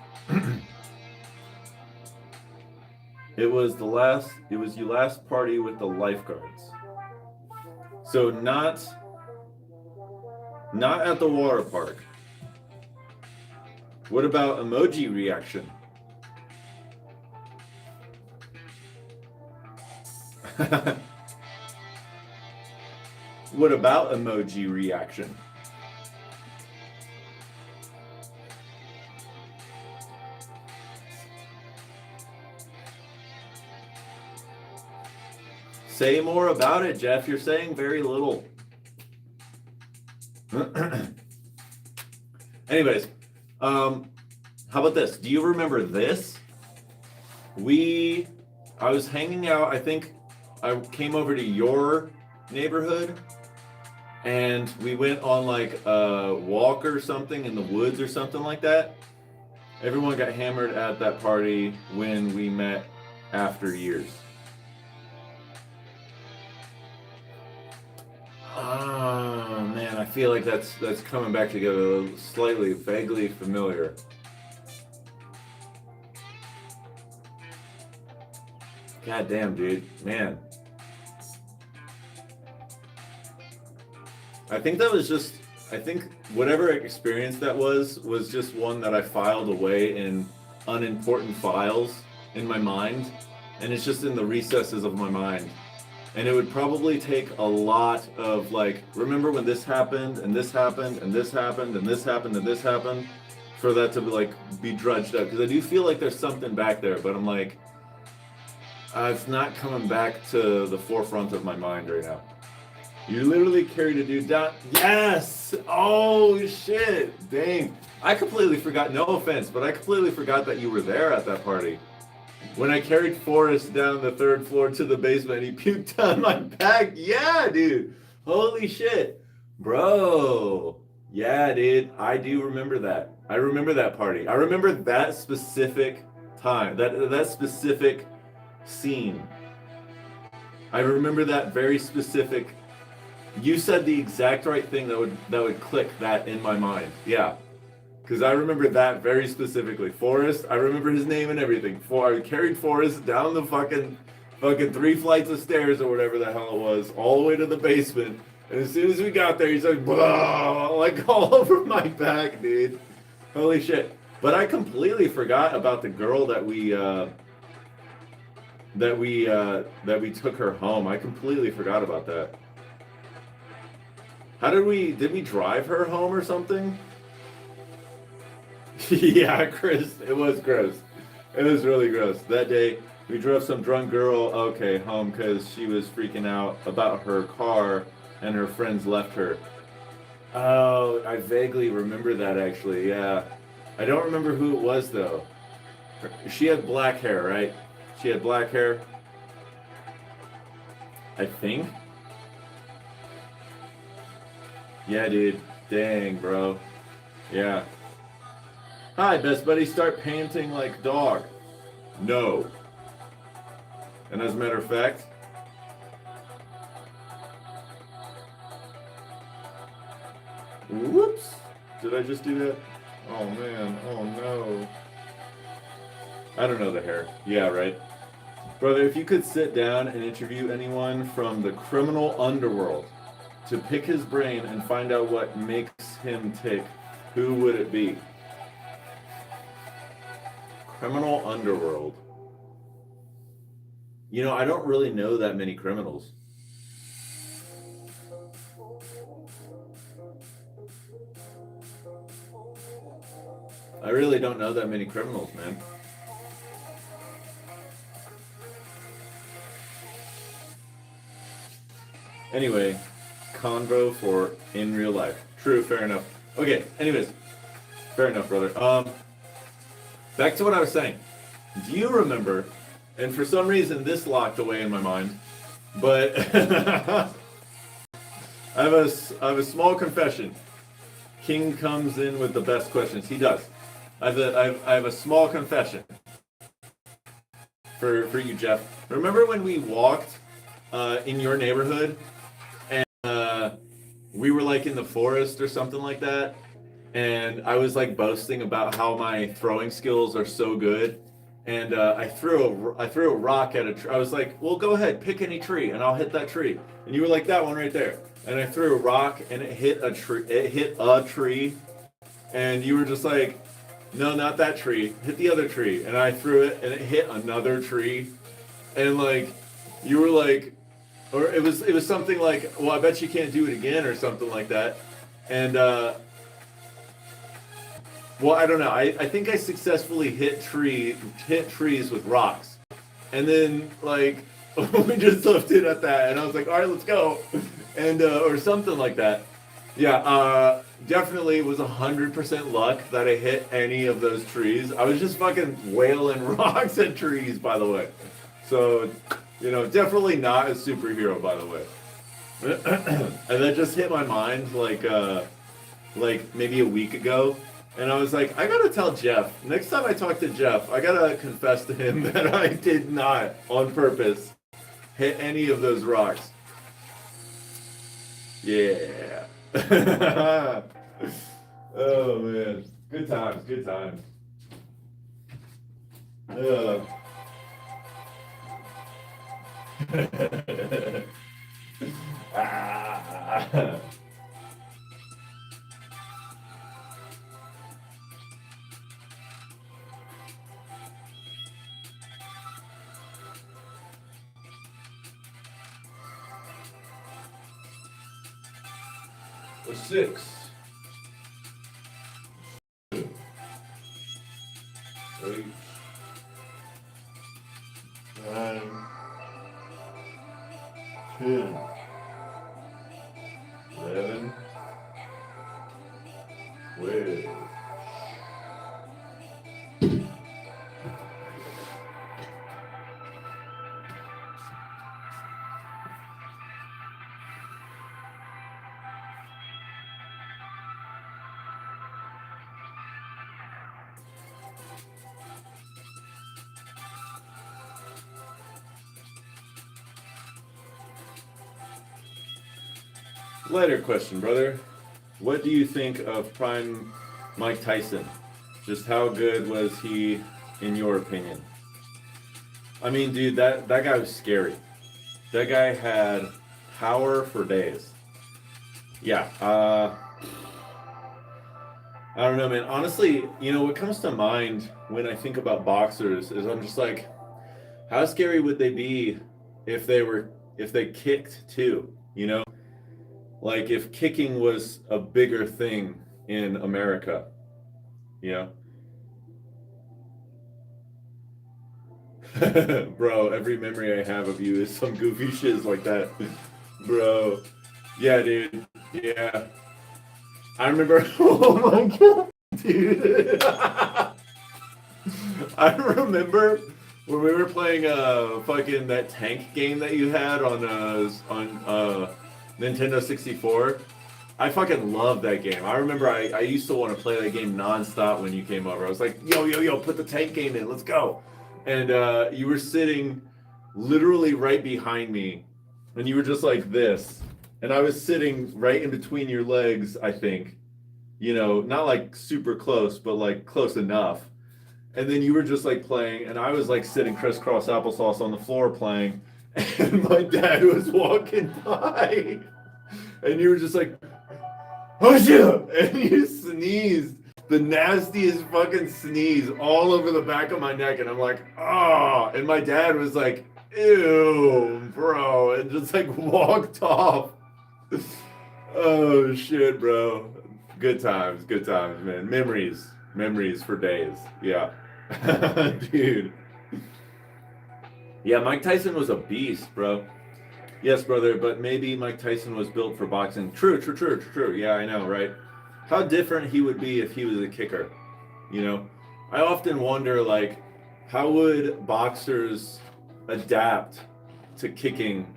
It was your last party with the lifeguards. So not at the water park. What about emoji reaction? What about emoji reaction? Say more about it, Jeff. You're saying very little. Anyways, how about this? Do you remember this? I was hanging out, I think I came over to your neighborhood and we went on like a walk or something in the woods or something like that. Everyone got hammered at that party when we met after years. Oh man, I feel like that's coming back together, slightly, vaguely familiar. God damn, dude, man. I think whatever experience that was just one that I filed away in unimportant files in my mind, and it's just in the recesses of my mind. And it would probably take a lot of like, remember when this happened, and this happened, and this happened, and this happened, and this happened, for that to be drudged up. Because I do feel like there's something back there, but I'm like, it's not coming back to the forefront of my mind right now. You literally carried a dude down. Yes! Oh shit! Dang. I completely forgot, no offense, but I completely forgot that you were there at that party. When I carried Forrest down the 3rd floor to the basement, he puked on my back. Yeah, dude. Holy shit. Bro. Yeah, dude. I do remember that. I remember that party. I remember that specific time, that specific scene. I remember that very specific. You said the exact right thing that would click that in my mind. Yeah. Because I remember that very specifically. Forrest, I remember his name and everything. I carried Forrest down the fucking 3 flights of stairs or whatever the hell it was, all the way to the basement. And as soon as we got there, he's like, blah, like all over my back, dude. Holy shit. But I completely forgot about the girl that we took her home. I completely forgot about that. Did we drive her home or something? Yeah, Chris, it was gross. It was really gross. That day, we drove some drunk girl, home because she was freaking out about her car and her friends left her. Oh, I vaguely remember that actually, yeah. I don't remember who it was though. She had black hair, right? She had black hair. I think. Yeah, dude. Dang, bro. Yeah. Hi, best buddy. Start panting like dog. No. And as a matter of fact, whoops. Did I just do that? Oh, man. Oh, no. I don't know the hair. Yeah, right. Brother, if you could sit down and interview anyone from the criminal underworld to pick his brain and find out what makes him tick, who would it be? Criminal underworld. You know, I don't really know that many criminals. I really don't know that many criminals, man. Anyway, convo for in real life. True, fair enough. Okay, anyways. Fair enough, brother. Back to what I was saying. Do you remember, and for some reason this locked away in my mind, but I have a small confession. King comes in with the best questions. He does. I have a small confession for you, Jeff. Remember when we walked in your neighborhood and we were like in the forest or something like that? And I was like boasting about how my throwing skills are so good, and I threw a rock at a tree. I was like, "Well, go ahead, pick any tree, and I'll hit that tree." And you were like, "That one right there." And I threw a rock, and it hit a tree. It hit a tree, and you were just like, "No, not that tree. Hit the other tree." And I threw it, and it hit another tree, and like, you were like, or it was something like, "Well, I bet you can't do it again," or something like that, and. Well, I don't know. I think I successfully hit trees with rocks. And then, like, we just left it at that. And I was like, all right, let's go. And, or something like that. Yeah, definitely it was 100% luck that I hit any of those trees. I was just fucking wailing rocks at trees, by the way. So, you know, definitely not a superhero, by the way. And that just hit my mind, like maybe a week ago. And I was like, I gotta tell Jeff. Next time I talk to Jeff, I gotta confess to him that I did not, on purpose, hit any of those rocks. Yeah. Oh, man. Good times, good times. Ah. Or 6. 8. 9. 10. 11. 12. Lighter question, brother. What do you think of Prime Mike Tyson. Just how good was he in your opinion? I mean, dude, that guy was scary. That guy had power for days. Yeah, I don't know, man. Honestly, what comes to mind when I think about boxers is I'm just like, how scary would they be if they kicked too, Like if kicking was a bigger thing in America, you know? Bro, every memory I have of you is some goofy shit like that. Bro. Yeah, dude. Yeah. I remember, oh my god, dude. I remember when we were playing fucking that tank game that you had on Nintendo 64. I fucking loved that game. I remember I used to want to play that game nonstop when you came over. I was like, yo, put the tank game in, let's go. And you were sitting literally right behind me, and you were just like this. And I was sitting right in between your legs, I think. Not like super close, but like close enough. And then you were just like playing, and I was like sitting crisscross applesauce on the floor playing, and my dad was walking by, and you were just like, oh shit, and you sneezed, the nastiest fucking sneeze all over the back of my neck, and I'm like, oh, and my dad was like, ew, bro, and just like walked off. Oh shit, bro. Good times, man. Memories for days. Yeah. Dude. Yeah, Mike Tyson was a beast, bro. Yes, brother, but maybe Mike Tyson was built for boxing. True. Yeah, I know, right? How different he would be if he was a kicker. I often wonder, like, how would boxers adapt to kicking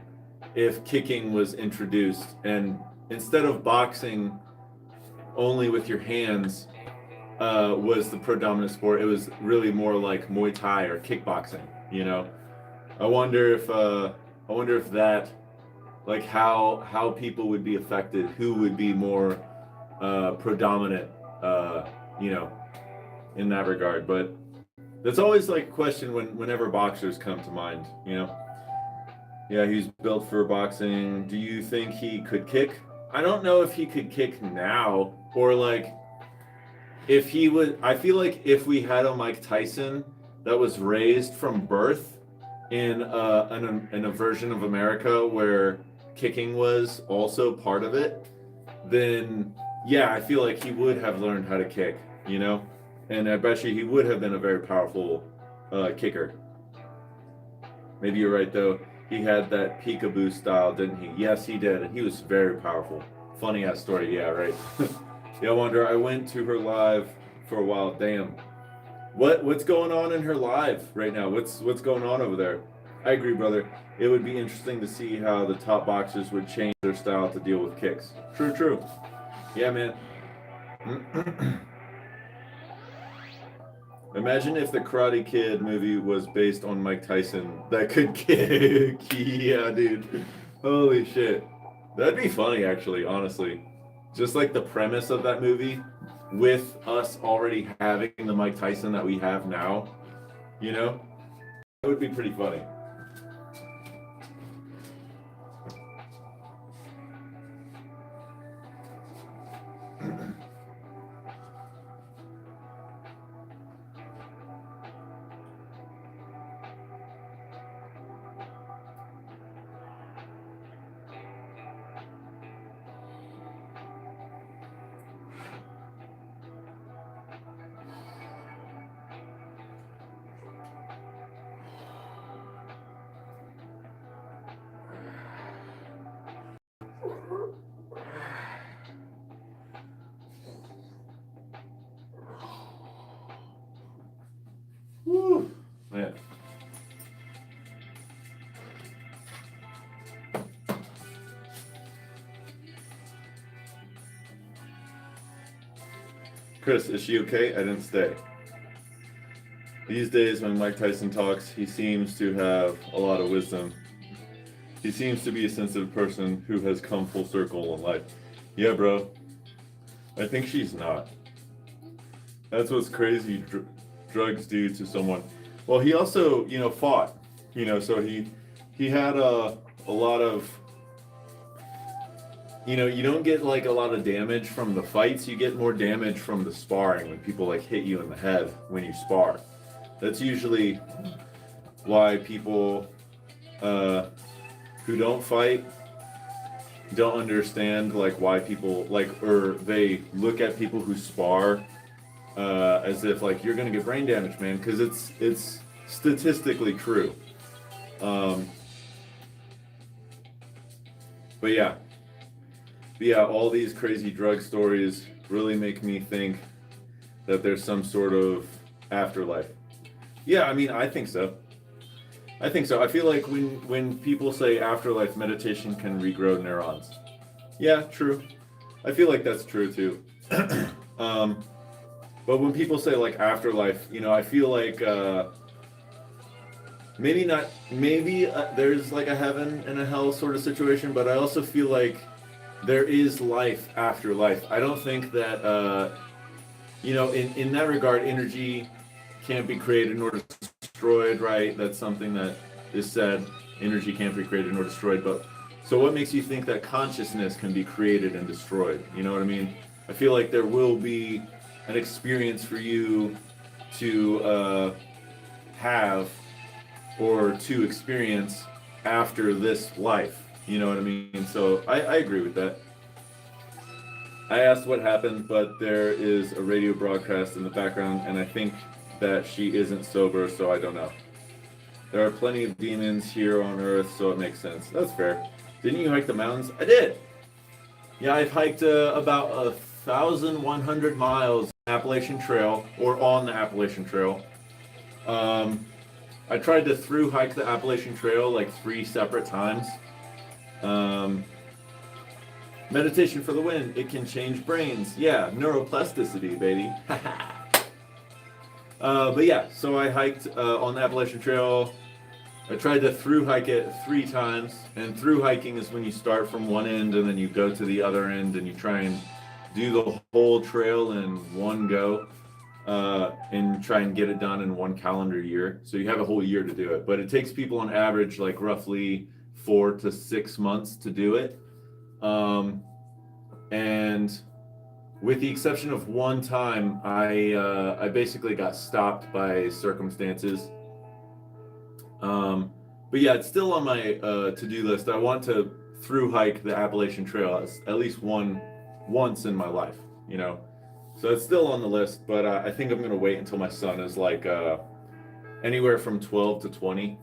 if kicking was introduced, and instead of boxing only with your hands was the predominant sport, it was really more like Muay Thai or kickboxing. I wonder if that, like, how people would be affected, who would be more predominant, in that regard. But that's always like a question whenever boxers come to mind. Yeah, he's built for boxing. Do you think he could kick? I don't know if he could kick now, or like if he would. I feel like if we had a Mike Tyson that was raised from birth in a version of America where kicking was also part of it, then yeah, I feel like he would have learned how to kick, and I bet you he would have been a very powerful kicker. Maybe you're right though. He had that peekaboo style, didn't he? Yes, he did, and he was very powerful. Funny ass story, yeah, right. Yeah, I wonder. I went to her live for a while. Damn, what's going on in her live right now? What's going on over there? I agree, brother. It would be interesting to see how the top boxers would change their style to deal with kicks. True. Yeah, man. Imagine if the Karate Kid movie was based on Mike Tyson that could kick. Yeah, dude. Holy shit. That'd be funny, actually, honestly. Just like the premise of that movie, with us already having the Mike Tyson that we have now, That would be pretty funny. Woo, man. Chris, is she okay? I didn't stay. These days when Mike Tyson talks, he seems to have a lot of wisdom. He seems to be a sensitive person who has come full circle in life. Yeah, bro. I think she's not. That's what's crazy drugs do to someone. Well, he also, fought, so he had a lot of, you don't get like a lot of damage from the fights. You get more damage from the sparring when people like hit you in the head when you spar. That's usually why people who don't fight don't understand like why people like, or they look at people who spar as if like you're gonna get brain damage, man, because it's statistically true. But yeah, all these crazy drug stories really make me think that there's some sort of afterlife. Yeah, I mean, I think so. I feel like when people say afterlife, meditation can regrow neurons. Yeah, true. I feel like that's true too. But when people say like afterlife, I feel like maybe not, maybe there's like a heaven and a hell sort of situation, but I also feel like there is life after life. I don't think that, in that regard, energy can't be created nor destroyed, right? That's something that is said. Energy can't be created nor destroyed. But so what makes you think that consciousness can be created and destroyed? You know what I mean? I feel like there will be an experience for you to have or to experience after this life. You know what I mean? So I agree with that. I asked what happened, but there is a radio broadcast in the background, and I think that she isn't sober, so I don't know. There are plenty of demons here on Earth, so it makes sense. That's fair. Didn't you hike the mountains? I did. Yeah, I've hiked about 1,100 miles Appalachian Trail, or on the Appalachian Trail. I tried to through hike the Appalachian Trail like 3 separate times. Meditation for the win. It can change brains. Yeah, neuroplasticity, baby. But yeah, so I hiked on the Appalachian Trail. I tried to through hike it 3 times. And through hiking is when you start from one end and then you go to the other end and you try and do the whole trail in one go. And try and get it done in 1 calendar year. So you have a whole year to do it. But it takes people on average like roughly 4 to 6 months to do it. And with the exception of one time, I basically got stopped by circumstances. But yeah, it's still on my to-do list. I want to through hike the Appalachian Trail at least once in my life, So it's still on the list, but I think I'm gonna wait until my son is like anywhere from 12 to 20.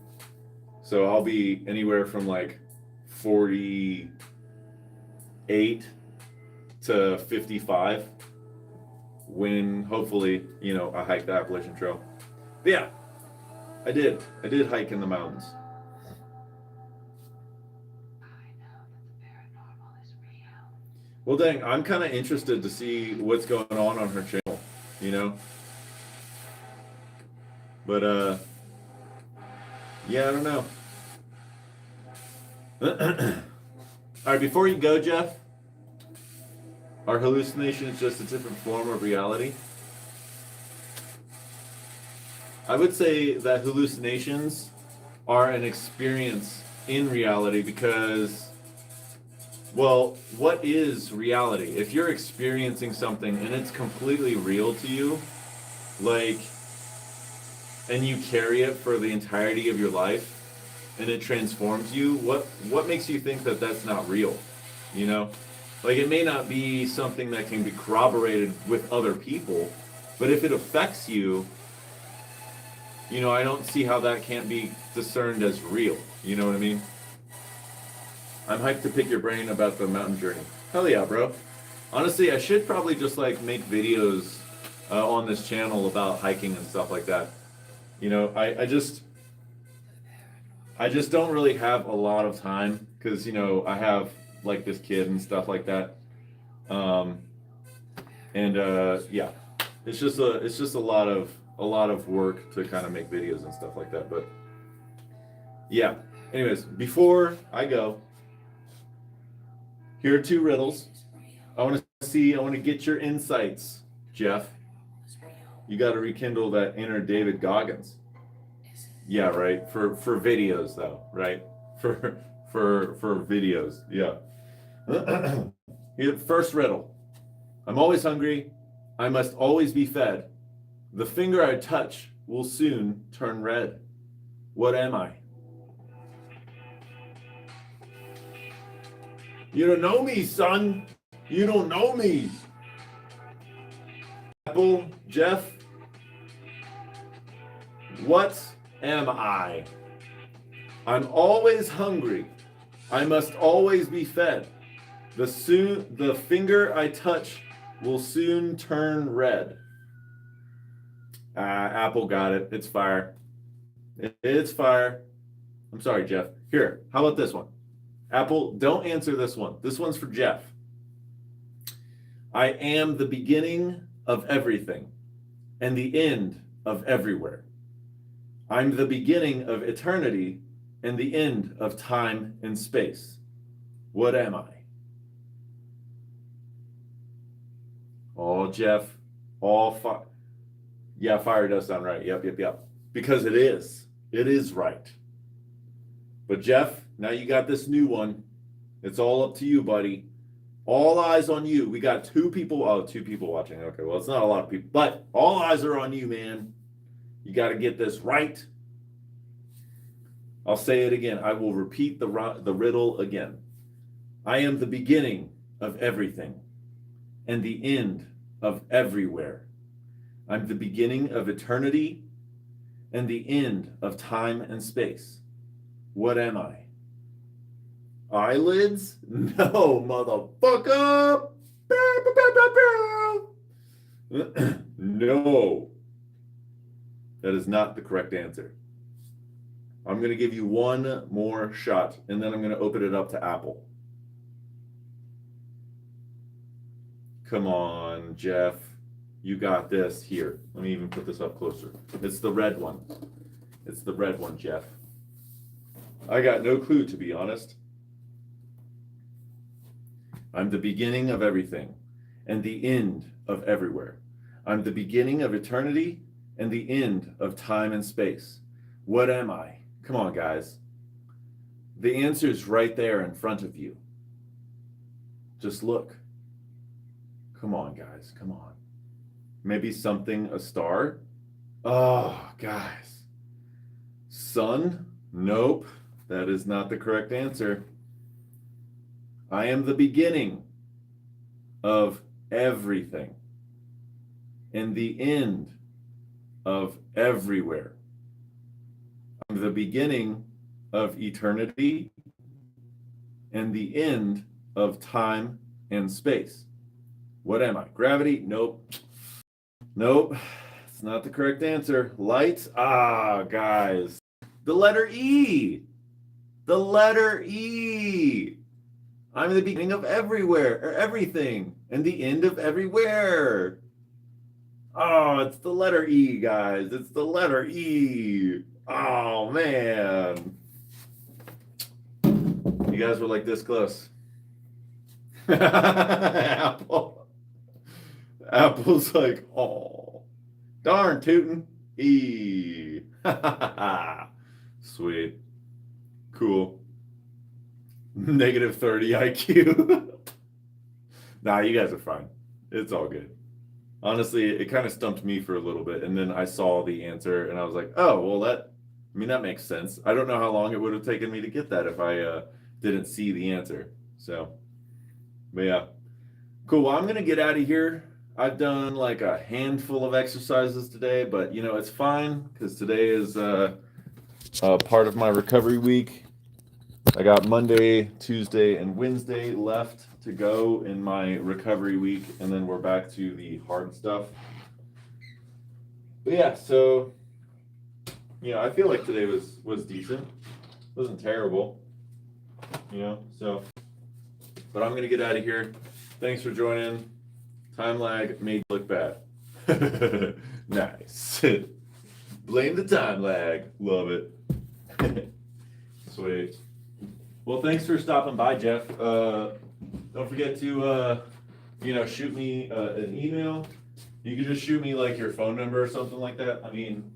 So I'll be anywhere from like 48 to 55 when hopefully, I hike the Appalachian Trail. But yeah, I did hike in the mountains. Well, dang, I'm kind of interested to see what's going on her channel, But, yeah, I don't know. All right, before you go, Jeff, are hallucinations just a different form of reality? I would say that hallucinations are an experience in reality because, well, what is reality? If you're experiencing something and it's completely real to you, like, and you carry it for the entirety of your life, and it transforms you, what makes you think that that's not real? Like, it may not be something that can be corroborated with other people, but if it affects you, I don't see how that can't be discerned as real. You know what I mean? I'm hyped to pick your brain about the mountain journey. Hell yeah, bro. Honestly, I should probably just like make videos on this channel about hiking and stuff like that. I just don't really have a lot of time because I have like this kid and stuff like that. Yeah, it's just a lot of work to kind of make videos and stuff like that. But yeah, anyways, before I go, here are 2 riddles. I want to get your insights, Jeff. You got to rekindle that inner David Goggins. Yeah, right. For videos though, right? For videos. Yeah. First riddle. I'm always hungry. I must always be fed. The finger I touch will soon turn red. What am I? You don't know me, son. You don't know me. Apple, Jeff. What am I? I'm always hungry. I must always be fed. The finger I touch will soon turn red. Apple got it. It's fire. It's fire. I'm sorry, Jeff. Here, how about this one? Apple, don't answer this one. This one's for Jeff. I am the beginning of everything and the end of everywhere. I'm the beginning of eternity and the end of time and space. What am I? Oh, Jeff. Yeah, fire does sound right. Yep. Because it is. It is right. But Jeff, now you got this new one. It's all up to you, buddy. All eyes on you. We got two people watching. Okay, well, it's not a lot of people, but all eyes are on you, man. You got to get this right. I'll say it again. I will repeat the riddle again. I am the beginning of everything and the end of everywhere. I'm the beginning of eternity and the end of time and space. What am I? Eyelids? No, motherfucker! No. That is not the correct answer. I'm going to give you one more shot, and then I'm going to open it up to Apple. Come on, Jeff. You got this. Here, let me even put this up closer. It's the red one. It's the red one, Jeff. I got no clue, to be honest. I'm the beginning of everything and the end of everywhere. I'm the beginning of eternity and the end of time and space. What am I? Come on, guys. The answer is right there in front of you. Just look. Come on, guys. Come on. Maybe something, a star? Oh, guys. Sun? Nope. That is not the correct answer. I am the beginning of everything and the end of everywhere. I'm the beginning of eternity and the end of time and space. What am I? Gravity? Nope. Nope. It's not the correct answer. Light? Guys. The letter E. The letter E. I'm the beginning of everywhere, or everything, and the end of everywhere. Oh, it's the letter E, guys. It's the letter E. Oh, man. You guys were like this close. Apple's like, oh, darn tootin'. E. Sweet. Cool. Negative 30 IQ. Nah, you guys are fine. It's all good. Honestly, it kind of stumped me for a little bit, and then I saw the answer, and I was like, oh, well, that makes sense. I don't know how long it would have taken me to get that if I didn't see the answer. So, but yeah. Cool, well, I'm going to get out of here. I've done like a handful of exercises today, but, it's fine, because today is part of my recovery week. I got Monday, Tuesday, and Wednesday left to go in my recovery week, and then we're back to the hard stuff. But yeah, so I feel like today was decent. It wasn't terrible, so. But I'm gonna get out of here. Thanks for joining. Time lag made you look bad. Nice. Blame the time lag. Love it. Sweet. Well, thanks for stopping by, Jeff. Don't forget to, shoot me an email You could just shoot me like your phone number or something like that. I mean,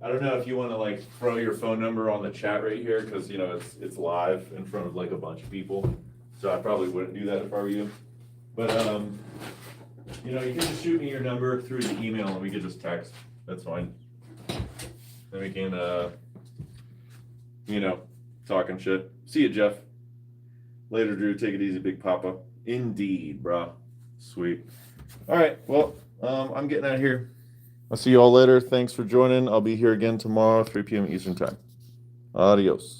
I don't know if you want to like throw your phone number on the chat right here because you know it's live in front of like a bunch of people. So I probably wouldn't do that if I were you. But you know, you can just shoot me your number through the email and we could just text. That's fine. Then we can you know, talking shit. See you, Jeff. Later, Drew. Take it easy, Big Papa. Indeed, brah. Sweet. All right. Well, I'm getting out of here. I'll see you all later. Thanks for joining. I'll be here again tomorrow, 3 p.m. Eastern Time. Adios.